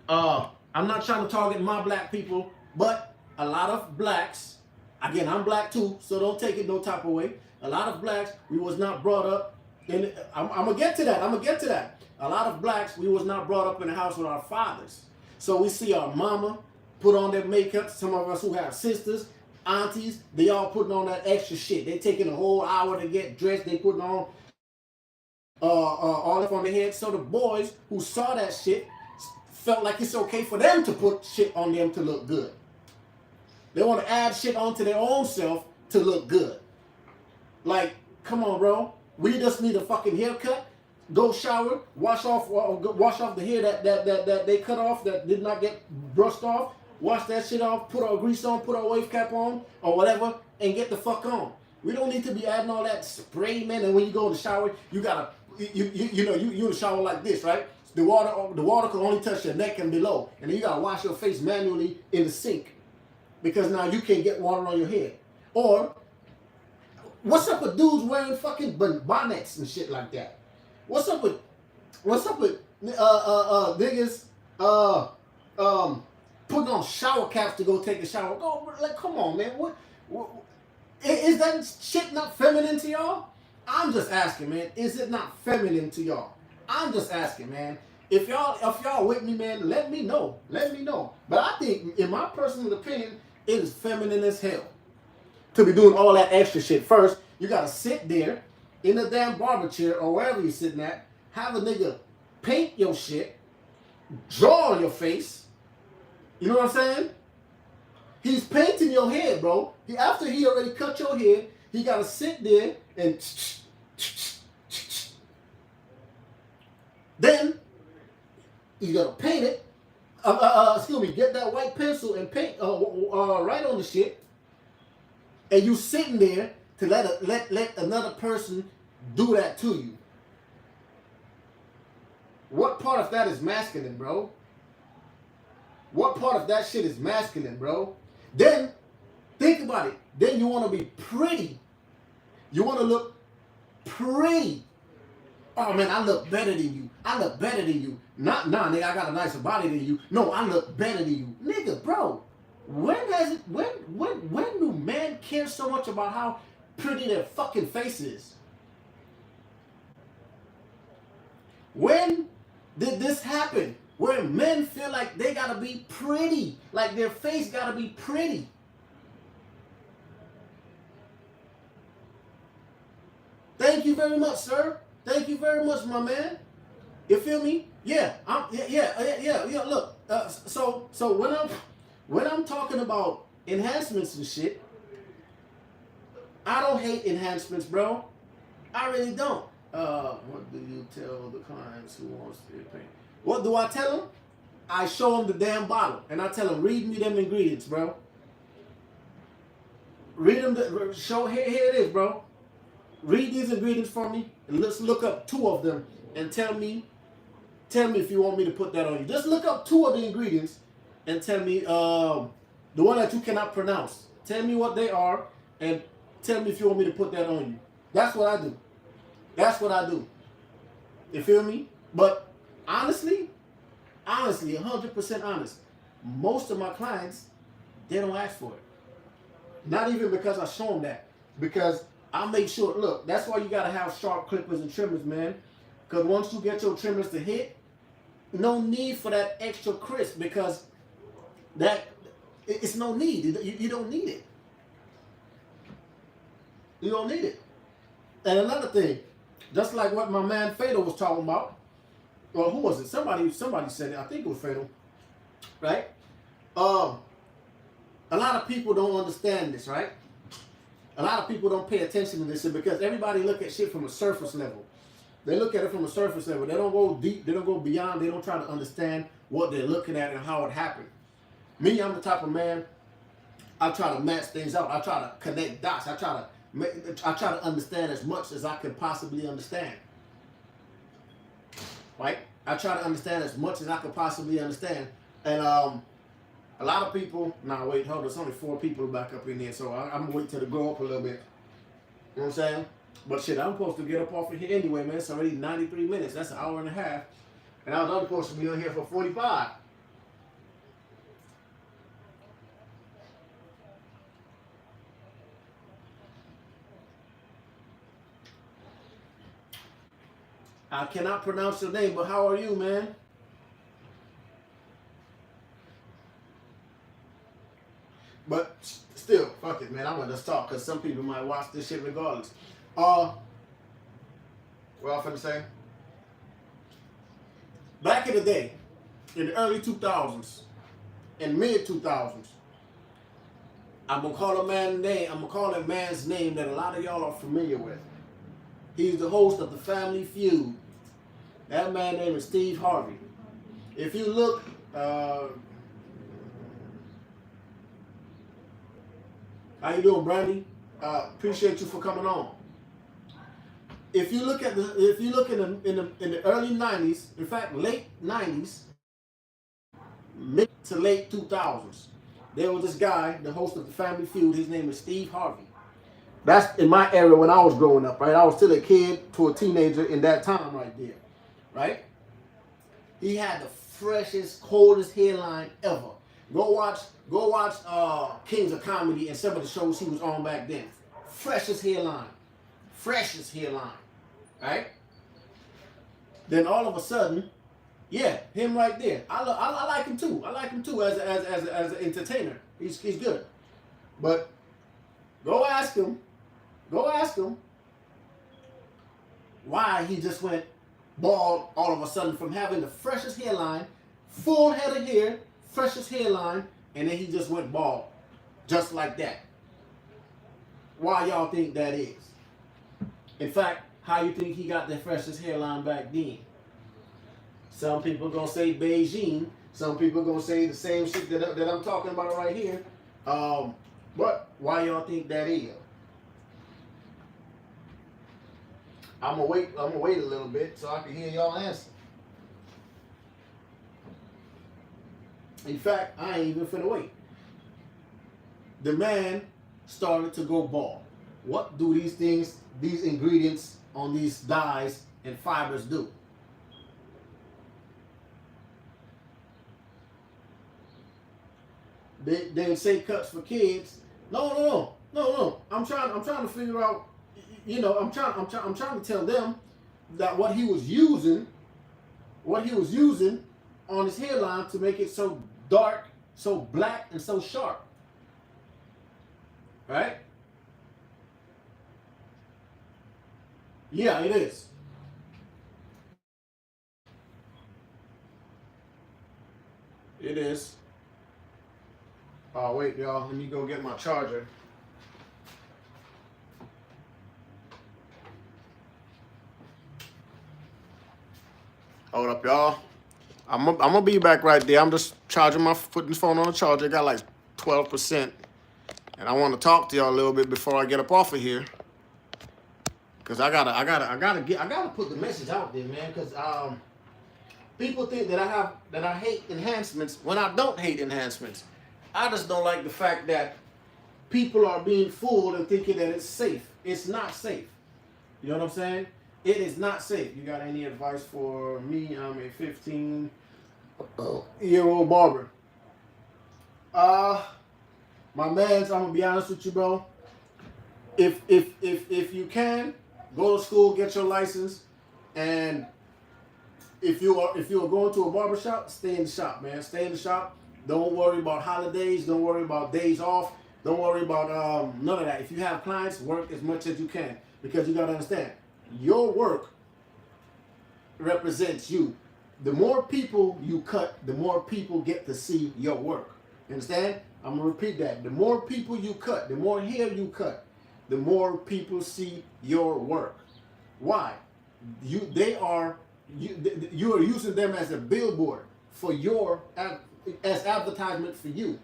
Speaker 1: I'm not trying to target my black people, but a lot of blacks, again, I'm black too, so don't take it no type of way. A lot of blacks, we was not brought up, and I'm gonna get to that. A lot of blacks, we was not brought up in the house with our fathers. So we see our mama put on their makeup. Some of us who have sisters, aunties, they all putting on that extra shit. They taking a whole hour to get dressed. They putting on all up on their head. So the boys who saw that shit felt like it's okay for them to put shit on them to look good. They want to add shit onto their own self to look good. Like, come on, bro. We just need a fucking haircut. Go shower, wash off the hair that they cut off that did not get brushed off. Wash that shit off, put our grease on, put our wave cap on, or whatever, and get the fuck on. We don't need to be adding all that spray, man. And when you go in the shower, you gotta, you in the shower like this, right? The water can only touch your neck and below, and then you gotta wash your face manually in the sink because now you can't get water on your head. Or what's up with dudes wearing fucking bonnets and shit like that? What's up with niggas putting on shower caps to go take a shower? Go, like, come on, man. What is that shit not feminine to y'all? I'm just asking, man. Is it not feminine to y'all? I'm just asking, man. If y'all with me, man, let me know. Let me know. But I think, in my personal opinion, it is feminine as hell to be doing all that extra shit. First, you gotta sit there in a damn barber chair or wherever you're sitting at, have a nigga paint your shit, draw on your face. You know what I'm saying? He's painting your head, bro. After he already cut your hair, he gotta sit there and then you gotta paint it. Get that white pencil and paint right on the shit. And you sitting there to let another person do that to you. What part of that is masculine, bro? What part of that shit is masculine, bro? Then, think about it. Then you want to be pretty. You want to look pretty. Oh, man, I look better than you. I look better than you. Nah, nigga, I got a nicer body than you. No, I look better than you. Nigga, bro, when do men care so much about how pretty their fucking face is? When did this happen? Where men feel like they gotta be pretty, like their face gotta be pretty. Thank you very much, sir. Thank you very much, my man. You feel me? Yeah. Look, so when I'm talking about enhancements and shit, I don't hate enhancements, bro. I really don't. What do you tell the clients who wants to paint? What do I tell them? I show them the damn bottle, and I tell them, read me them ingredients, bro. Read them. Show here it is, bro. Read these ingredients for me, and let's look up 2 of them and tell me if you want me to put that on you. Just look up 2 of the ingredients and tell me the one that you cannot pronounce. Tell me what they are and tell me if you want me to put that on you. That's what I do. That's what I do. You feel me? But honestly, 100% honest, most of my clients, they don't ask for it. Not even because I show them that. Because I make sure, look, that's why you got to have sharp clippers and trimmers, man. Because once you get your trimmers to hit, no need for that extra crisp, because it's no need. You don't need it. You don't need it. And another thing, just like what my man Fatal was talking about, or who was it? Somebody said it. I think it was Fatal, right? A lot of people don't understand this, right? A lot of people don't pay attention to this shit because everybody look at shit from a surface level. They look at it from a surface level. They don't go deep. They don't go beyond. They don't try to understand what they're looking at and how it happened. Me, I'm the type of man, I try to match things out. I try to connect dots. I try to understand as much as I can possibly understand. Right? I try to understand as much as I can possibly understand. And a lot of people, wait, hold on, there's only 4 people back up in there, so I'm gonna wait till it grow up a little bit. You know what I'm saying? But shit, I'm supposed to get up off of here anyway, man. It's already 93 minutes. That's an hour and a half. And I was only supposed to be on here for 45. I cannot pronounce your name, but how are you, man? But still, fuck it, man. I'm gonna just talk because some people might watch this shit regardless. What I'm finna say? Back in the day, in the early 2000s, and mid 2000s, I'm gonna call a man's name. I'm gonna call a man's name that a lot of y'all are familiar with. He's the host of the Family Feud. That man's name is Steve Harvey. If you look, how you doing, Brandy? Appreciate you for coming on. If you look at in the early 90s, in fact late 90s, mid to late 2000s, there was this guy, the host of the Family Feud. His name is Steve Harvey. That's in my era when I was growing up, right? I was still a kid to a teenager in that time right there, right? He had the freshest, coldest hairline ever. Go watch Kings of Comedy and some of the shows he was on back then. Freshest hairline, right? Then all of a sudden, yeah, him right there. I like him too. I like him too as an entertainer. He's good. But go ask him why he just went bald all of a sudden from having the freshest hairline, full head of hair, freshest hairline, and then he just went bald. Just like that. Why y'all think that is? In fact, how you think he got the freshest hairline back then? Some people gonna say Beijing. Some people gonna say the same shit that I'm talking about right here. But why y'all think that is? I'm gonna wait a little bit so I can hear y'all answer. In fact, I ain't even finna wait. The man started to go bald. What do these ingredients on these dyes and fibers do? They say cuts for kids. No. I'm trying to figure out. You know, I'm trying to tell them that what he was using on his hairline to make it so dark, so black, and so sharp. Right? Yeah, it is. It is. Oh, wait, y'all. Let me go get my charger. Hold up, y'all. I'm gonna be back right there. I'm just putting this phone on the charger. I got like 12%. And I want to talk to y'all a little bit before I get up off of here. Cause I gotta put the message out there, man. Cause people think that I hate enhancements when I don't hate enhancements. I just don't like the fact that people are being fooled and thinking that it's safe. It's not safe. You know what I'm saying? It is not safe. You got any advice for me? I'm a 15-year-old barber. My mans, I'm gonna be honest with you, bro. If you can, go to school, get your license, and if you are going to a barber shop, stay in the shop, man. Stay in the shop. Don't worry about holidays. Don't worry about days off. Don't worry about none of that. If you have clients, work as much as you can, because you gotta understand, your work represents you. The more people you cut, the more people get to see your work. You understand? I'm gonna repeat that. The more people you cut, the more hair you cut, the more people see your work. Why? You are using them as a billboard for as advertisement for you.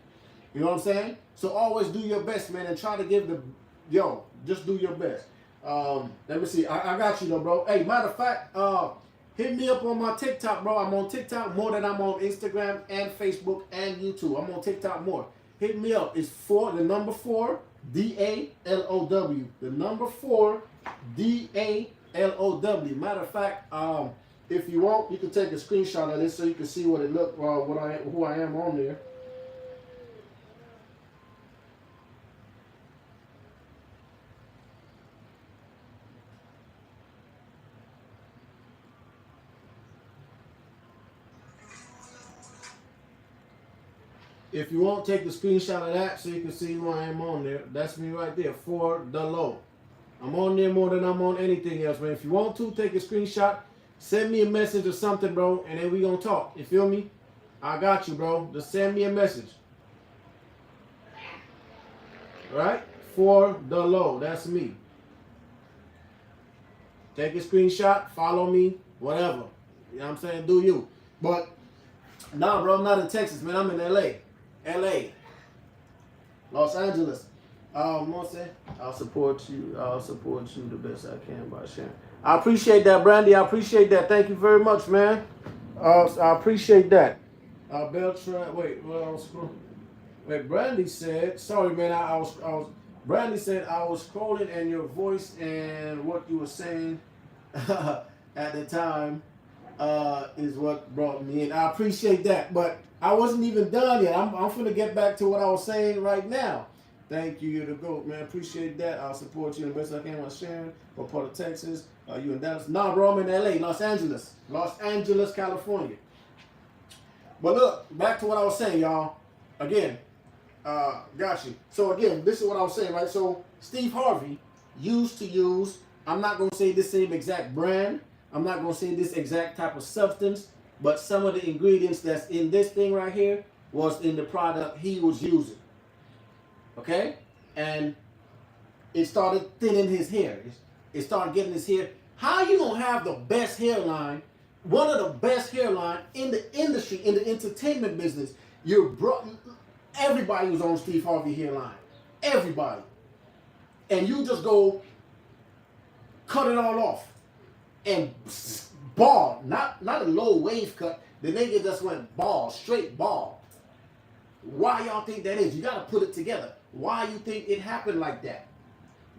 Speaker 1: You know what I'm saying? So always do your best, man, and try to give just do your best. Let me see. I got you though, bro. Hey, matter of fact, hit me up on my TikTok, bro. I'm on TikTok more than I'm on Instagram and Facebook and YouTube. I'm on TikTok more. Hit me up. It's the number 4 DALOW. The number 4 DALOW. Matter of fact, if you want, you can take a screenshot of this so you can see what it looked, who I am on there. If you want, take the screenshot of that so you can see who I am on there. That's me right there, for the low. I'm on there more than I'm on anything else, man. If you want to, take a screenshot, send me a message or something, bro, and then we gonna talk. You feel me? I got you, bro. Just send me a message. All right? For the low. That's me. Take a screenshot, follow me, whatever. You know what I'm saying? Do you. But, nah, bro, I'm not in Texas, man. I'm in L.A. Los Angeles. I'll support you. I'll support you the best I can by sharing. I appreciate that, Brandy. I appreciate that. Thank you very much, man. I appreciate that. Beltran. Wait, Brandy said. Sorry, man. I was. Brandy said I was scrolling, and your voice and what you were saying at the time is what brought me in. I appreciate that, but I wasn't even done yet. I'm finna get back to what I was saying right now. Thank you, you're the GOAT, man. Appreciate that. I'll support you the best I can by sharing. What part of Texas? You in Dallas? Nah, bro, I'm in LA, Los Angeles, California. But look, back to what I was saying, y'all. Again, got you. So again, this is what I was saying, right? So Steve Harvey used to use, I'm not going to say this same exact brand. I'm not going to say this exact type of substance, but some of the ingredients that's in this thing right here was in the product he was using. Okay? And it started thinning his hair. It started getting his hair. How you going to have the best hairline, one of the best hairline in the industry, in the entertainment business? Everybody was on Steve Harvey hairline. Everybody. And you just go cut it all off. And bald, not a low wave cut. The nigga just went bald, straight bald. Why y'all think that is? You gotta put it together. Why you think it happened like that?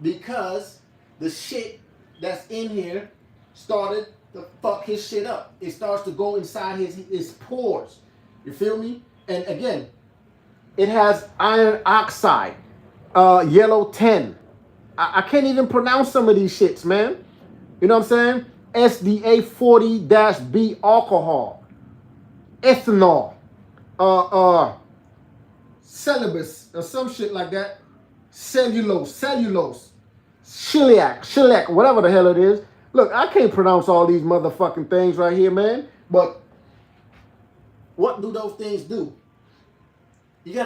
Speaker 1: Because the shit that's in here started to fuck his shit up. It starts to go inside his pores. You feel me? And again, it has iron oxide, yellow 10. I can't even pronounce some of these shits, man. You know what I'm saying? SDA 40-B alcohol, ethanol, cellulose, or some shit like that. Cellulose, shellac, whatever the hell it is. Look, I can't pronounce all these motherfucking things right here, man. But what do those things do? You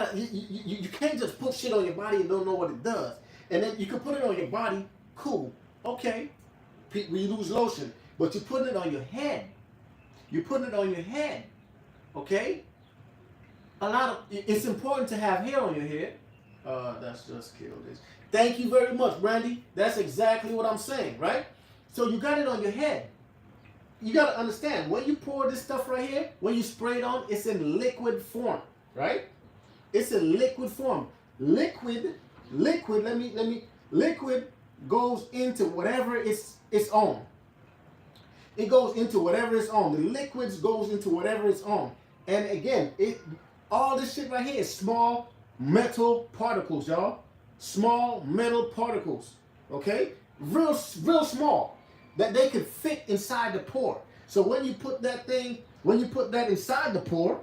Speaker 1: can't just put shit on your body and don't know what it does. And then you can put it on your body, cool, okay. We lose lotion, but you put it on your head. Okay? It's important to have hair on your head, That's just killed this. Thank you very much, Brandy. That's exactly what I'm saying, right? So you got it on your head. You got to understand, when you pour this stuff right here, when you spray it on, it's in liquid form, right? It's in liquid form. Liquid, liquid goes into whatever it's on. It goes into whatever it's on. The liquids goes into whatever it's on. And again, all this shit right here is small metal particles, y'all. Small metal particles, okay? Real small, that they can fit inside the pore. So when you put that inside the pore,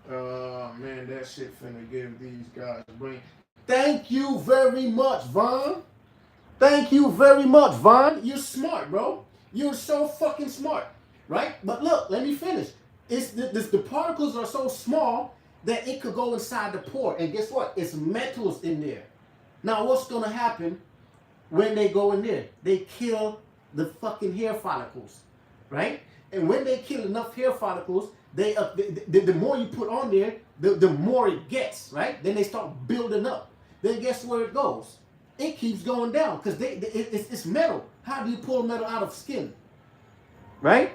Speaker 1: man, that shit finna give these guys brain. Thank you very much, Vaughn. Thank you very much, Vaughn. You're smart, bro. You're so fucking smart, right? But look, let me finish. The particles are so small that it could go inside the pore. And guess what? It's metals in there. Now, what's going to happen when they go in there? They kill the fucking hair follicles, right? And when they kill enough hair follicles, the more you put on there, the more it gets, right? Then they start building up. Then guess where it goes? It keeps going down because it's metal. How do you pull metal out of skin? Right?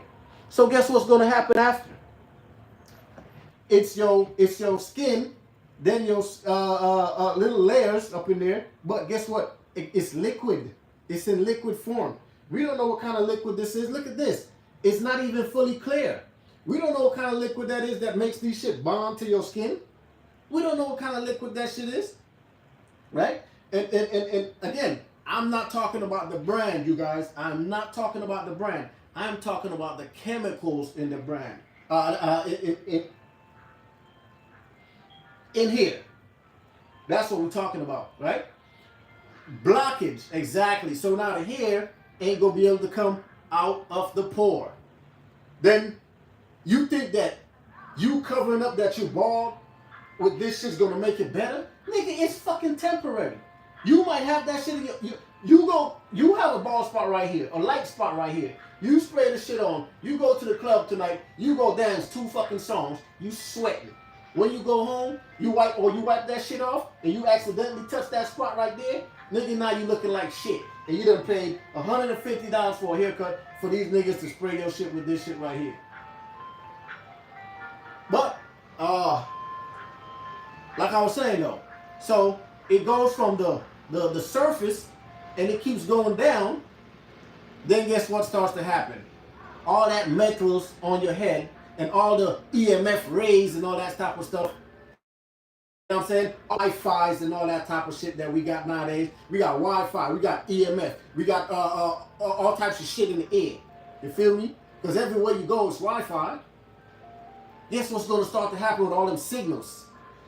Speaker 1: So guess what's going to happen after? It's your skin, then your little layers up in there. But guess what? It's liquid. It's in liquid form. We don't know what kind of liquid this is. Look at this. It's not even fully clear. We don't know what kind of liquid that is that makes these shit bond to your skin. We don't know what kind of liquid that shit is. Right? And again, I'm not talking about the brand, you guys. I'm not talking about the brand. I'm talking about the chemicals in the brand. In here. That's what we're talking about, right? Blockage, exactly. So now the hair ain't going to be able to come out of the pore. Then you think that you covering up that you bald with this shit's going to make it better? Nigga, it's fucking temporary. You might have that shit in your... You have a bald spot right here, a light spot right here. You spray the shit on. You go to the club tonight. You go dance 2 fucking songs. You sweating. When you go home, you wipe that shit off, and you accidentally touch that spot right there, nigga, now you looking like shit. And you done paid $150 for a haircut for these niggas to spray your shit with this shit right here. But, like I was saying though, so it goes from the surface, and it keeps going down. Then guess what starts to happen? All that metals on your head and all the EMF rays and all that type of stuff. You know what I'm saying? Wi-Fi's and all that type of shit that we got nowadays. We got Wi-Fi, we got EMF, we got all types of shit in the air. You feel me? Because everywhere you go, it's Wi-Fi. Guess what's going to start to happen with all them signals?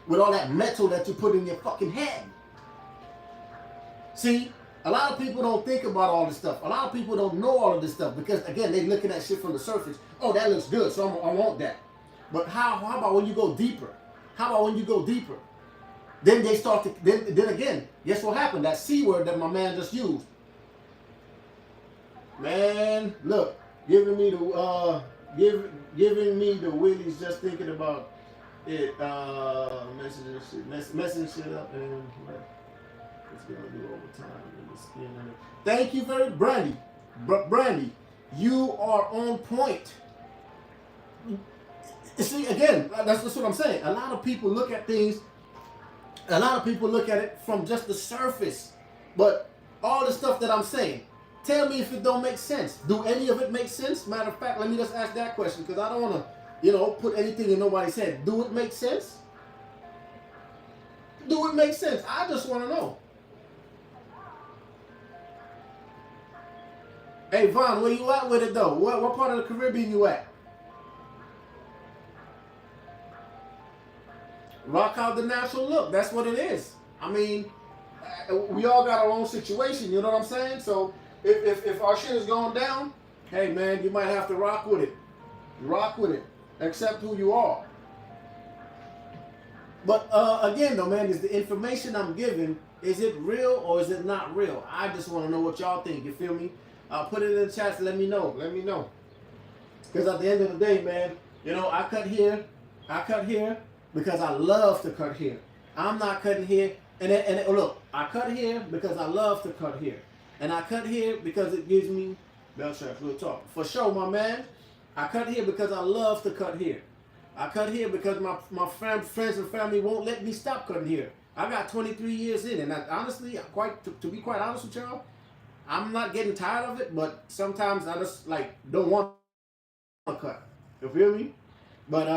Speaker 1: With all that metal that you put in your fucking head. See? A lot of people don't think about all this stuff. A lot of people don't know all of this stuff because, again, they're looking at shit from the surface. Oh, that looks good, so I want that. But how about when you go deeper? How about when you go deeper? Then they start to, then again, guess what happened? That C word that my man just used. Man, look, giving me the willies just thinking about it, messing shit up and it's gonna do overtime in the skin. Thank you very much, Brandy. You are on point. See, again, that's what I'm saying. A lot of people look at things. A lot of people look at it from just the surface. But all the stuff that I'm saying, tell me if it don't make sense. Do any of it make sense? Matter of fact, let me just ask that question because I don't want to, put anything in nobody's head. Do it make sense? Do it make sense? I just want to know. Hey, Vaughn, where you at with it, though? What part of the Caribbean you at? Rock out the natural look. That's what it is. I mean, we all got our own situation, you know what I'm saying? So, if our shit is going down, hey, man, you might have to rock with it. Rock with it. Accept who you are. But, again, though, man, is the information I'm giving, is it real or is it not real? I just want to know what y'all think, you feel me? Put it in the chat. Let me know. Let me know. Because at the end of the day, man, You know, I cut here because I love to cut here. I'm not cutting here, and look, I cut here because I love to cut here, and I cut here because it gives me bell straps. Real talk, for sure, my man. I cut here because I love to cut here. I cut here because my friends and family won't let me stop cutting here. I got 23 years in, and honestly, to be quite honest with y'all, I'm not getting tired of it, but sometimes I just like don't want to cut. You feel me? But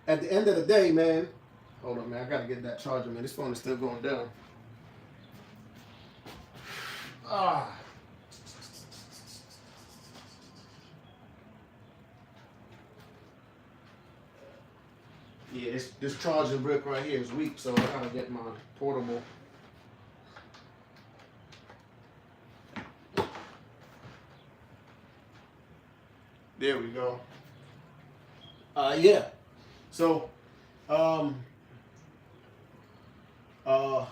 Speaker 1: at the end of the day, man, hold on, man, I gotta get that charger, man. This phone is still going down. Ah. Yeah, this charging brick right here is weak, so I gotta get my portable. There we go. Yeah. So, damn, I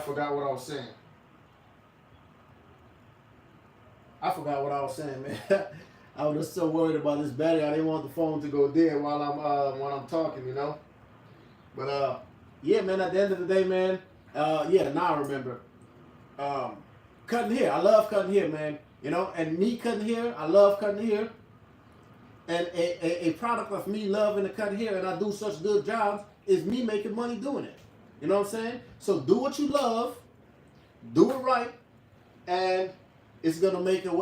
Speaker 1: forgot what I was saying. Man. I was just so worried about this battery. I didn't want the phone to go dead while I'm talking, you know. But yeah, man. At the end of the day, man. Yeah. Now I remember. Cutting here. I love cutting here, man. You know, and me cutting here. I love cutting here. And a product of me loving to cut hair, and I do such good jobs, is me making money doing it. You know what I'm saying? So do what you love, do it right, and it's gonna make it.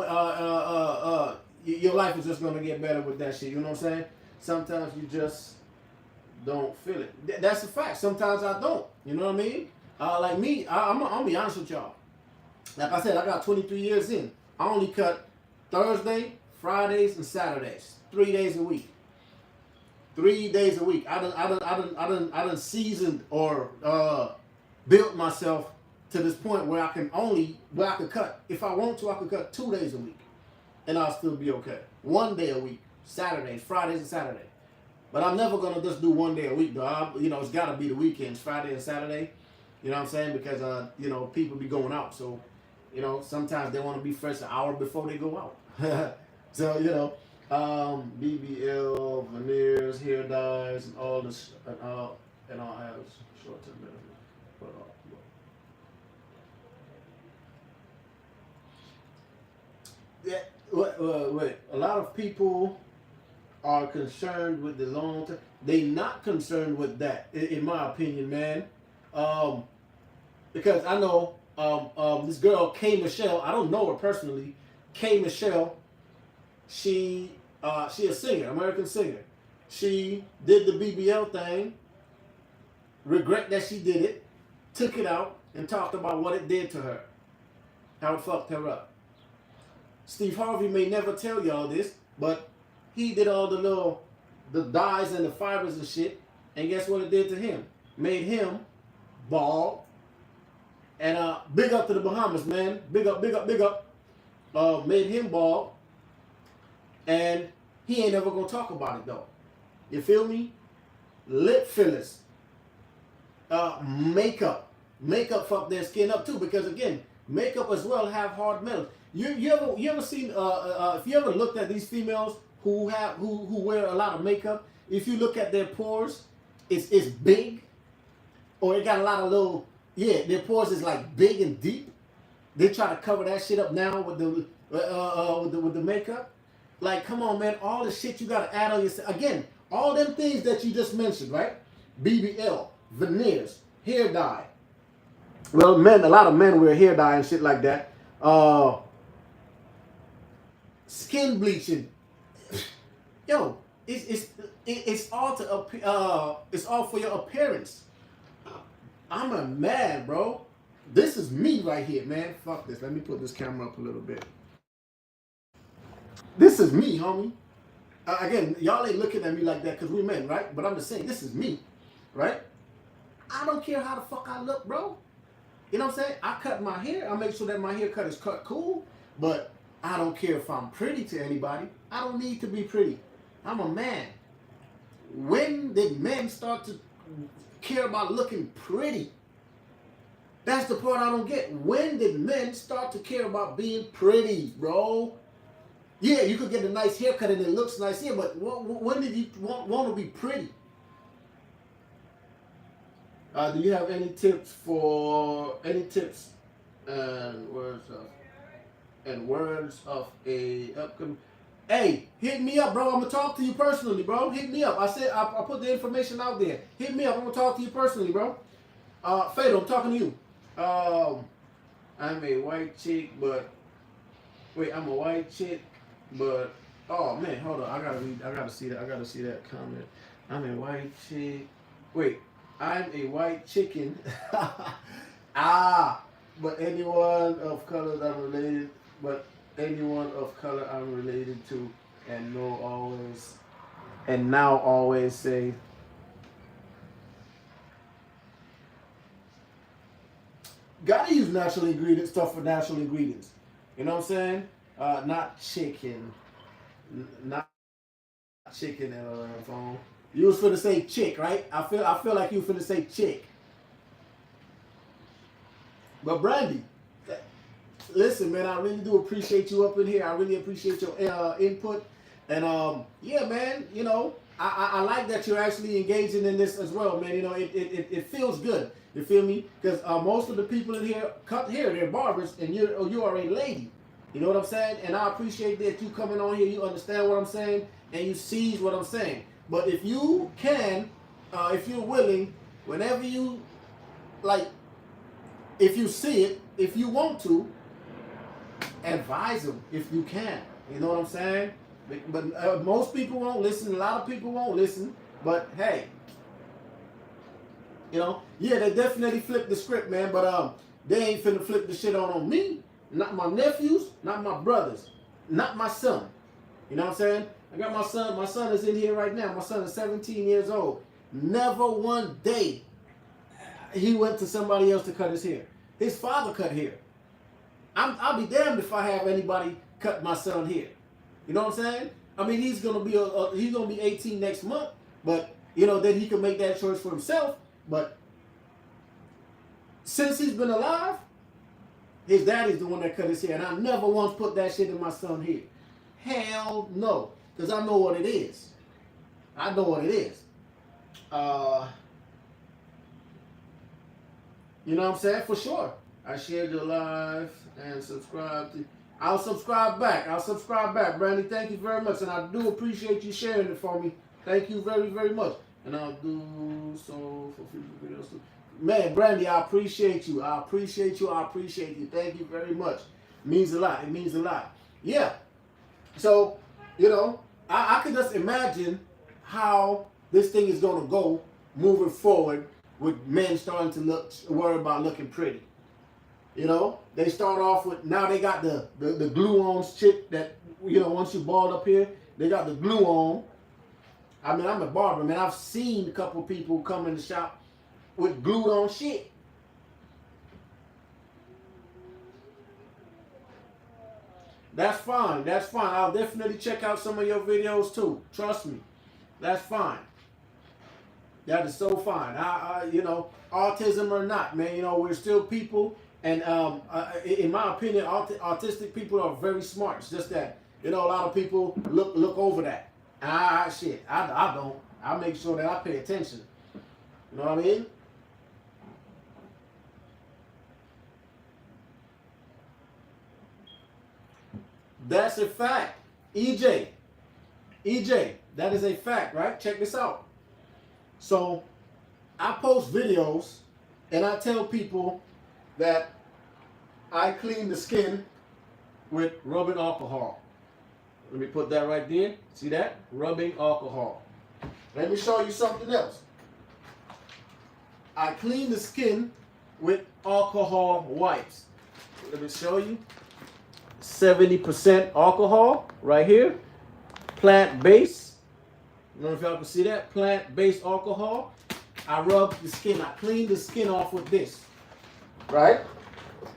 Speaker 1: Your life is just gonna get better with that shit. You know what I'm saying? Sometimes you just don't feel it. That's a fact. Sometimes I don't. You know what I mean? Like me, I'm gonna be honest with y'all. Like I said, I got 23 years in. I only cut Thursday, Fridays, and Saturdays. 3 days a week. 3 days a week. I done seasoned or built myself to this point where I can cut. If I want to, I could cut 2 days a week, and I'll still be okay. 1 day a week, Saturdays, Fridays, and Saturday. But I'm never gonna just do 1 day a week, though. It's gotta be the weekends, Friday and Saturday. You know what I'm saying? Because people be going out, so sometimes they want to be fresh an hour before they go out. So BBL, veneers, hair dyes, and all this, and all has short-term benefits. Yeah, wait. A lot of people are concerned with the long term. They not concerned with that, in my opinion, man. Because I know this girl K Michelle. I don't know her personally. K Michelle. She a singer, American singer. She did the BBL thing. Regret that she did it. Took it out and talked about what it did to her. How it fucked her up. Steve Harvey may never tell y'all this, but he did all the dyes and the fibers and shit. And guess what it did to him? Made him bald. And big up to the Bahamas, man. Big up. Made him bald. And he ain't never gonna talk about it though. You feel me? Lip fillers, makeup fuck their skin up too, because again, makeup as well have hard metals. You ever seen if you ever looked at these females who wear a lot of makeup, if you look at their pores, it's big, or it got a lot of little, their pores is like big and deep. They try to cover that shit up now with the makeup. Like, come on, man, all the shit you gotta add on yourself. Again, all them things that you just mentioned, right? BBL, veneers, hair dye. Well, a lot of men wear hair dye and shit like that. Skin bleaching. Yo, it's all for your appearance. I'm a man, bro. This is me right here, man. Fuck this. Let me put this camera up a little bit. This is me, homie. Again, y'all ain't looking at me like that because we men, right? But I'm just saying, this is me, right? I don't care how the fuck I look, bro. You know what I'm saying? I cut my hair. I make sure that my haircut is cut cool. But I don't care if I'm pretty to anybody. I don't need to be pretty. I'm a man. When did men start to care about looking pretty? That's the part I don't get. When did men start to care about being pretty, bro? Yeah, you could get a nice haircut and it looks nice here, but when did you want to be pretty? Do you have any tips and words of a upcoming? Hey, hit me up, bro. I'm gonna talk to you personally, bro. Hit me up. I said I put the information out there. Hit me up. I'm gonna talk to you personally, bro. Fatal, I'm talking to you. I'm a white chick, but wait, I'm a white chick, but oh man, hold on. I gotta see that comment. I'm a white chick. Wait, I'm a white chicken. But anyone of color that I'm related, but anyone of color I'm related to, and now always say, gotta use natural ingredients, stuff for natural ingredients. You know what I'm saying? Not chicken. Not chicken in a phone. You was finna say chick, right? I feel like you finna say chick. But Brandy, listen, man, I really do appreciate you up in here. I really appreciate your input. And yeah, man, you know, I like that you're actually engaging in this as well, man. You know, it feels good. You feel me? Because most of the people in here cut hair, they're barbers, and you are a lady. You know what I'm saying? And I appreciate that you coming on here, you understand what I'm saying, and you seize what I'm saying. But if you can, if you're willing, whenever you, like, if you see it, if you want to, advise them if you can. You know what I'm saying? But most people won't listen. A lot of people won't listen. But hey, you know, yeah, they definitely flipped the script, man. But they ain't finna flip the shit on me. Not my nephews, not my brothers, not my son. You know what I'm saying? I got my son. My son is in here right now. My son is 17 years old. Never one day he went to somebody else to cut his hair. His father cut hair. I'll be damned if I have anybody cut my son hair. You know what I'm saying? I mean, he's gonna be 18 next month, but you know, then he can make that choice for himself. But since he's been alive, his daddy's the one that cut his hair, and I never once put that shit in my son's hair. Hell no, because I know what it is. I know what it is. You know what I'm saying? For sure. I shared your live and subscribe to. I'll subscribe back. Brandy. Thank you very much, and I do appreciate you sharing it for me. Thank you very, very much. And I'll do so for future videos too. Man, Brandy, I appreciate you. I appreciate you. Thank you very much. It means a lot. It means a lot. Yeah. So, you know, I could just imagine how this thing is going to go moving forward with men starting to worry about looking pretty. You know, they start off with, now they got the glue-on shit that, you know, once you bald up here, they got the glue on. I mean, I'm a barber, man. I've seen a couple people come in the shop with glued on shit. That's fine. That's fine. I'll definitely check out some of your videos too. Trust me. That's fine. That is so fine. You know, autism or not, man, you know, we're still people. And in my opinion, autistic people are very smart. It's just that, you know, a lot of people look over that. Shit, I don't. I make sure that I pay attention. You know what I mean? That's a fact. EJ, that is a fact, right? Check this out. So, I post videos and I tell people that I clean the skin with rubbing alcohol. Let me put that right there. See that? Rubbing alcohol. Let me show you something else. I clean the skin with alcohol wipes. Let me show you. 70% alcohol right here. Plant-based. I don't know if y'all can see that. Plant-based alcohol. I rub the skin. I clean the skin off with this. Right?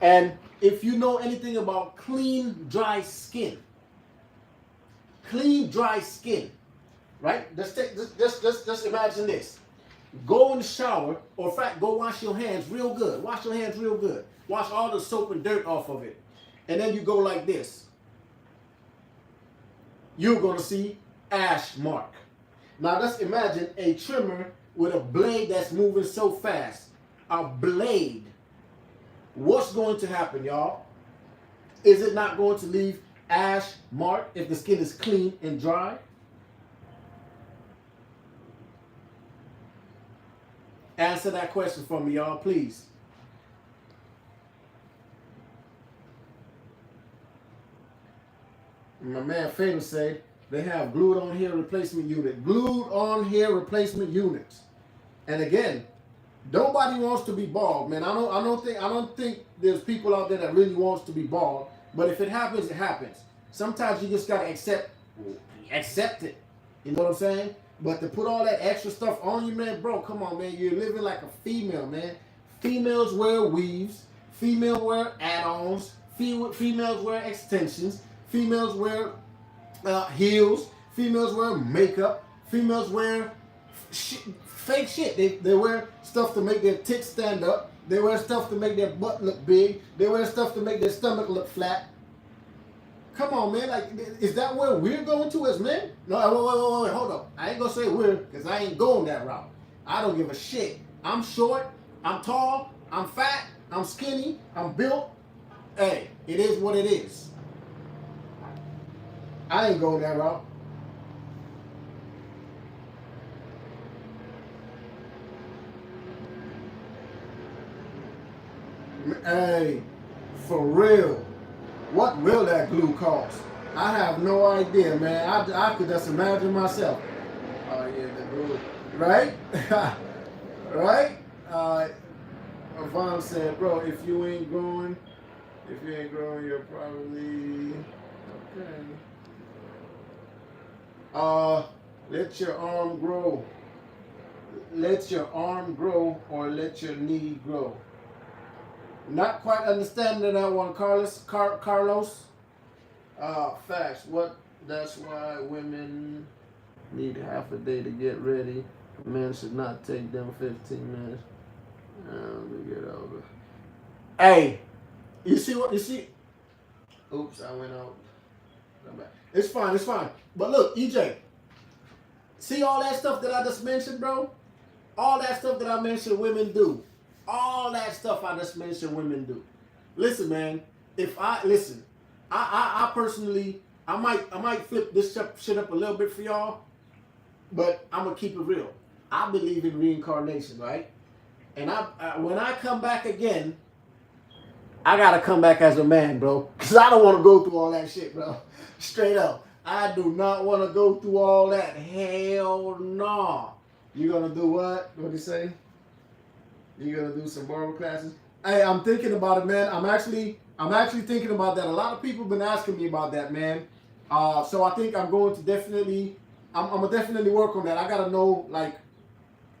Speaker 1: And if you know anything about clean, dry skin, right? Just imagine this. Go in the shower, or in fact, go wash your hands real good. Wash your hands real good. Wash all the soap and dirt off of it. And then you go like this. you're going to see ash mark. Now let's imagine a trimmer with a blade that's moving so fast. A blade. What's going to happen, y'all? Is it not going to leave ash mark if the skin is clean and dry? Answer that question for me, y'all, please. My man Fatal said they have glued on hair replacement unit. Glued on hair replacement units. And again, nobody wants to be bald, man. I don't think there's people out there that really wants to be bald. But if it happens, it happens. Sometimes you just gotta accept it. You know what I'm saying? But to put all that extra stuff on you, man, bro, come on, man. You're living like a female, man. Females wear weaves. Females wear add-ons. Females wear extensions. Females wear heels. Females wear makeup. Females wear fake shit. They wear stuff to make their tits stand up. They wear stuff to make their butt look big. They wear stuff to make their stomach look flat. Come on, man. Like, is that where we're going to as men? No, wait, hold up. I ain't gonna say we're, because I ain't going that route. I don't give a shit. I'm short. I'm tall. I'm fat. I'm skinny. I'm built. Hey, it is what it is. I ain't going that route. Hey, for real. What will that glue cost? I have no idea, man. I could just imagine myself. Oh, yeah, the glue. Right? Right? Yvonne said, bro, if you ain't growing, you're probably okay. Let your arm grow. Let your arm grow or let your knee grow. Not quite understanding that one, Carlos. Facts. That's why women need half a day to get ready. Men should not take them 15 minutes. Let me get over. Hey, you see? Oops, I went out. It's fine. But look, EJ, see all that stuff that I just mentioned, bro? All that stuff that I mentioned women do. All that stuff I just mentioned women do. Listen, man, I personally, I might flip this shit up a little bit for y'all, but I'm gonna keep it real. I believe in reincarnation, right? And when I come back again, I gotta come back as a man, bro, because I don't want to go through all that shit, bro. Straight up, I do not want to go through all that. Hell no. You gonna do what? What did he say? You gonna do some barber classes? Hey, I'm thinking about it, man. I'm actually thinking about that. A lot of people have been asking me about that, man. So I think I'm going to definitely, I'm gonna definitely work on that. I gotta know like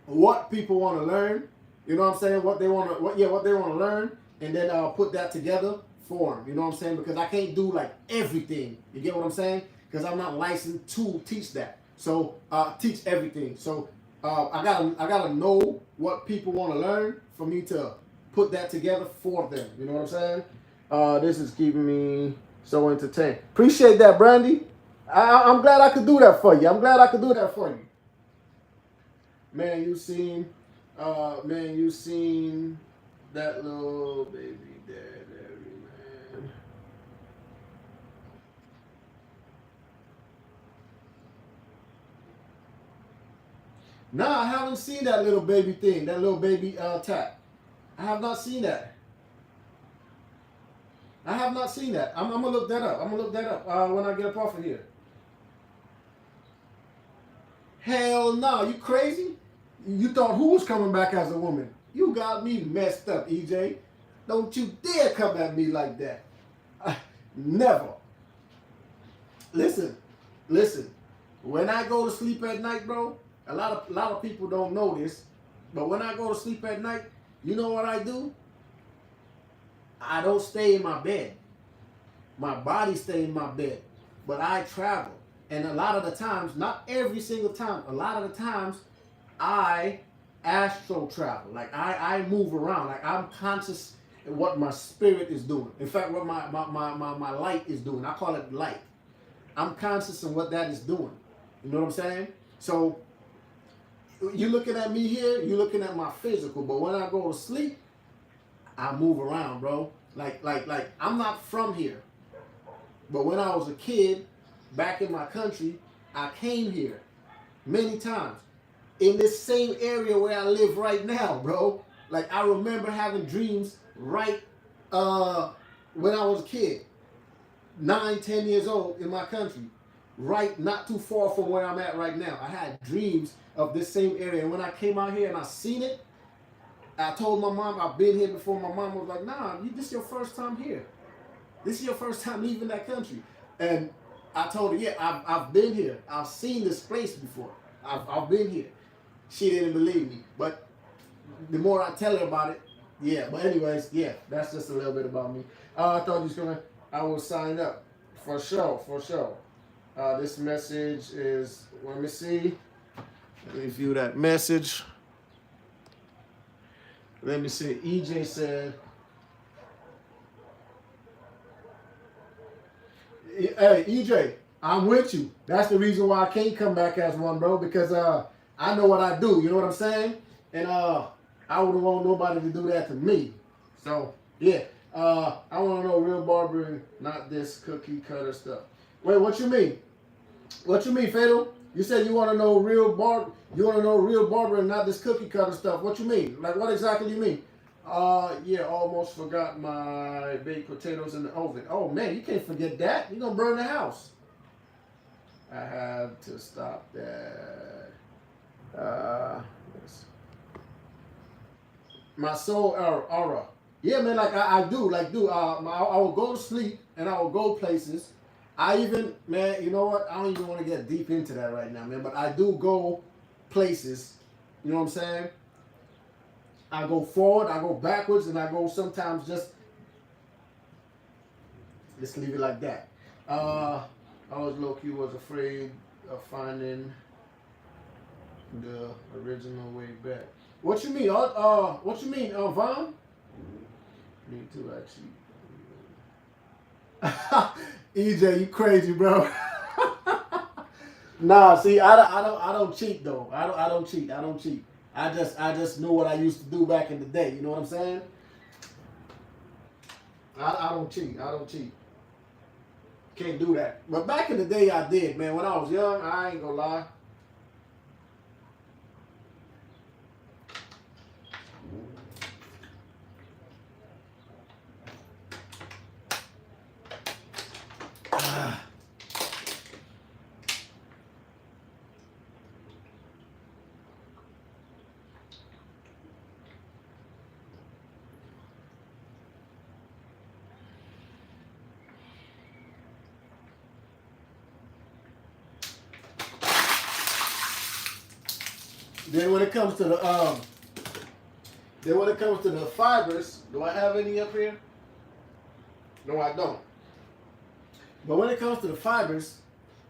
Speaker 1: what people want to learn. You know what I'm saying? What they want to learn, and then I'll put that together for them. You know what I'm saying? Because I can't do like everything. You get what I'm saying? Because I'm not licensed to teach that. So teach everything. So I gotta know what people want to learn for me to put that together for them. You know what I'm saying? This is keeping me so entertained. Appreciate that, Brandy. I'm glad I could do that for you. Man, you seen that little baby daddy, man. No, I haven't seen that little baby thing, that little baby tap. I have not seen that. I'm gonna look that up. When I get up off of here. Hell no, you crazy? You thought who was coming back as a woman? You got me messed up, EJ. Don't you dare come at me like that. Never. Listen. When I go to sleep at night, bro, a lot of people don't know this, but when I go to sleep at night, you know what I do? I don't stay in my bed. My body stays in my bed, but I travel. And a lot of the times, not every single time, a lot of the times, I astral travel. Like I move around. Like I'm conscious of what my spirit is doing. In fact, what my light is doing. I call it light. I'm conscious of what that is doing. You know what I'm saying? So you looking at me here, you looking at my physical, but when I go to sleep, I move around, bro. Like I'm not from here. But when I was a kid, back in my country, I came here many times. In this same area where I live right now, bro. Like I remember having dreams right when I was a kid, 9, 10 years old in my country. Right, not too far from where I'm at right now. I had dreams of this same area. And when I came out here and I seen it, I told my mom I've been here before. My mom was like, nah, this is your first time here. This is your first time leaving that country. And I told her, yeah, I've been here. I've seen this place before. I've been here. She didn't believe me. But the more I tell her about it, yeah. But anyways, yeah, that's just a little bit about me. I thought you was gonna, I will sign up. For sure, for sure. This message is, let me see. Let me view that message. Let me see. EJ said, hey, EJ, I'm with you. That's the reason why I can't come back as one, bro, because I know what I do. You know what I'm saying? And I wouldn't want nobody to do that to me. So, yeah. I want to know real barbering, not this cookie cutter stuff. Wait, what you mean? What you mean, Fatal? You said you want to know real barbering, not this cookie cutter stuff. What you mean? Like, what exactly you mean? Yeah, almost forgot my baked potatoes in the oven. Oh, man, you can't forget that. You're going to burn the house. I have to stop that. My soul aura. Yeah, man, like I do. I will go to sleep and I will go places. I even, man, you know what? I don't even want to get deep into that right now, man. But I do go places. You know what I'm saying? I go forward, I go backwards, and I go sometimes just, let's leave it like that. I was low-key was afraid of finding the original way back. What you mean? What you mean, Vaughn? Me too, actually. EJ, you crazy, bro. Nah, see, I don't cheat though. I don't cheat. I just knew what I used to do back in the day. You know what I'm saying? I don't cheat. Can't do that. But back in the day, I did, man. When I was young, I ain't gonna lie. Then when it comes to the fibers, do I have any up here? No, I don't. But when it comes to the fibers,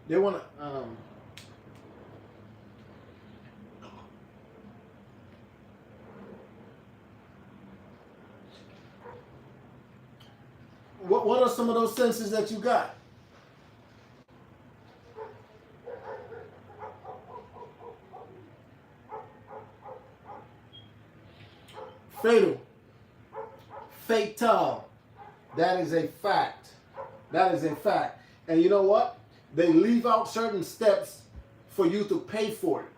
Speaker 1: they want to what are some of those senses that you got? Fatal. That is a fact. And you know what? They leave out certain steps for you to pay for it,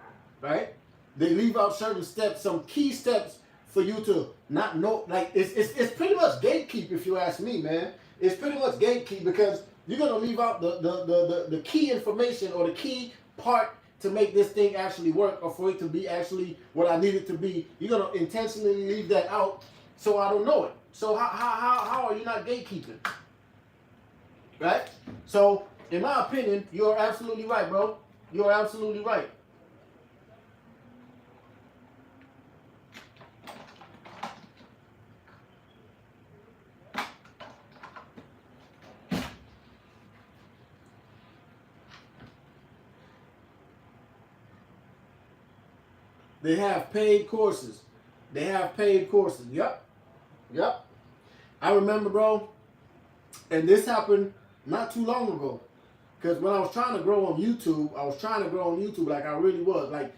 Speaker 1: right? They leave out certain steps, some key steps for you to not know. Like it's pretty much gatekeep, if you ask me, man. It's pretty much gatekeep because you're gonna leave out the key information or the key part to make this thing actually work or for it to be actually what I need it to be. You're gonna intentionally leave that out so I don't know it. So how are you not gatekeeping? Right? So in my opinion, you're absolutely right, bro. You're absolutely right. They have paid courses. Yep. I remember, bro, and this happened not too long ago. Because when I was trying to grow on YouTube, like I really was. Like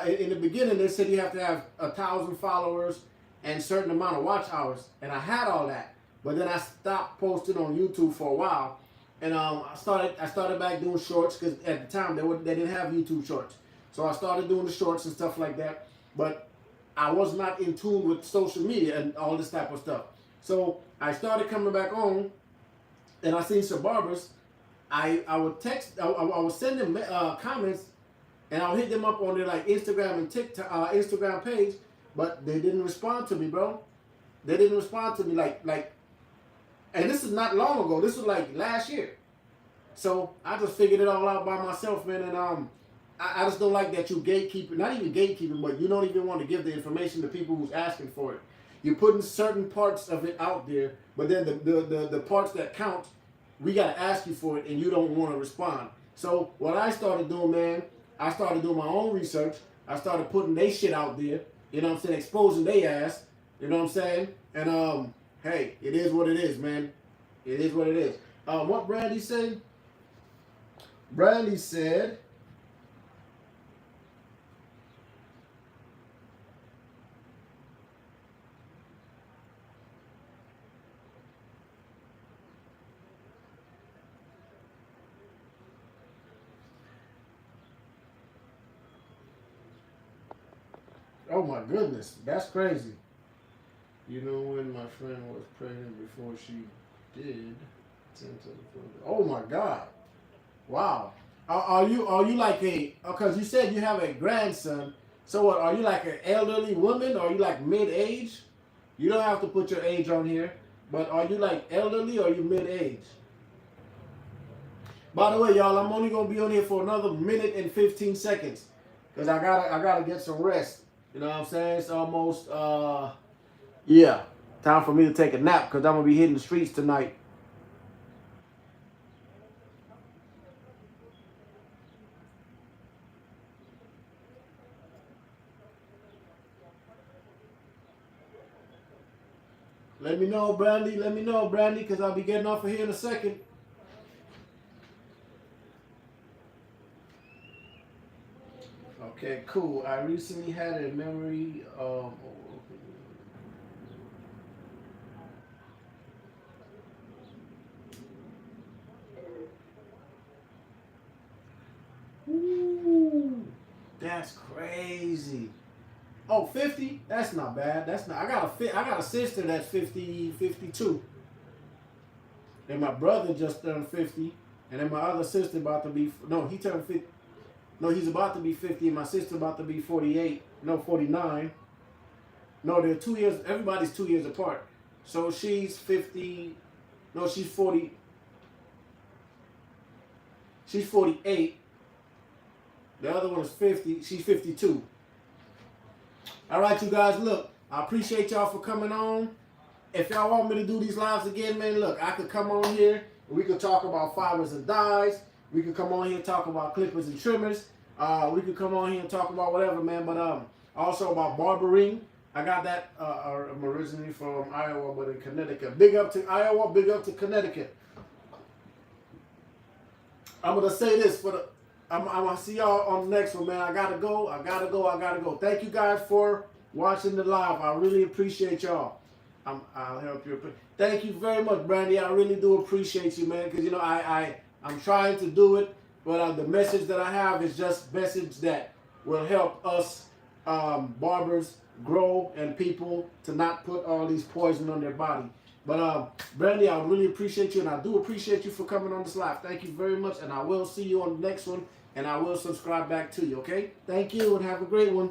Speaker 1: in the beginning, they said you have to have 1,000 followers and a certain amount of watch hours, and I had all that. But then I stopped posting on YouTube for a while, and I started back doing shorts because at the time they didn't have YouTube shorts. So I started doing the shorts and stuff like that. But I was not in tune with social media and all this type of stuff. So I started coming back on, and I seen some barbers. I would send them comments, and I'll hit them up on their like Instagram and TikTok, Instagram page, but they didn't respond to me, bro. They didn't respond to me like, and this is not long ago. This was like last year. So I just figured it all out by myself, man. And I just don't like that you gatekeeping, not even gatekeeping, but you don't even want to give the information to people who's asking for it. You're putting certain parts of it out there, but then the parts that count, we got to ask you for it, and you don't want to respond. So what I started doing, man, I started doing my own research. I started putting they shit out there, you know what I'm saying, exposing they ass, you know what I'm saying? And hey, it is what it is, man. It is what it is. What Brandy said? Brandy said, oh my goodness, that's crazy. You know when my friend was pregnant before she did. Oh my God. Wow. Are you like because you said you have a grandson. So what, are you like an elderly woman, or are you like mid-age? You don't have to put your age on here, but are you like elderly or are you mid-age? By the way, y'all, I'm only gonna be on here for another minute and 15 seconds. Because I gotta get some rest. You know what I'm saying? It's almost yeah, time for me to take a nap because I'm gonna be hitting the streets tonight. Let me know, Brandy, because I'll be getting off of here in a second. Okay, cool. I recently had a memory of... Ooh, that's crazy. Oh, 50? That's not bad. That's not. I got a sister that's 52. And my brother just turned 50. And then my other sister about to be, no, he turned 50. No, he's about to be 50, and my sister about to be 48. No, 49. No, they're 2 years, everybody's 2 years apart. So she's 50, no, she's 40. She's 48. The other one is 50. She's 52. All right, you guys, look, I appreciate y'all for coming on. If y'all want me to do these lives again, man, look, I could come on here and we could talk about fibers and dyes. We could come on here and talk about clippers and trimmers. We could come on here and talk about whatever, man. But also about barbering. I got that. I'm originally from Iowa, but in Connecticut. Big up to Iowa. Big up to Connecticut. I'm gonna say this for the. I'm gonna see y'all on the next one, man. I gotta go. Thank you guys for watching the live. I really appreciate y'all. I'll help you. Thank you very much, Brandy. I really do appreciate you, man. Because you know I'm trying to do it, but the message that I have is just message that will help us barbers grow and people to not put all these poison on their body. But Brandy, I really appreciate you, and I do appreciate you for coming on this live. Thank you very much, and I will see you on the next one, and I will subscribe back to you, okay? Thank you, and have a great one.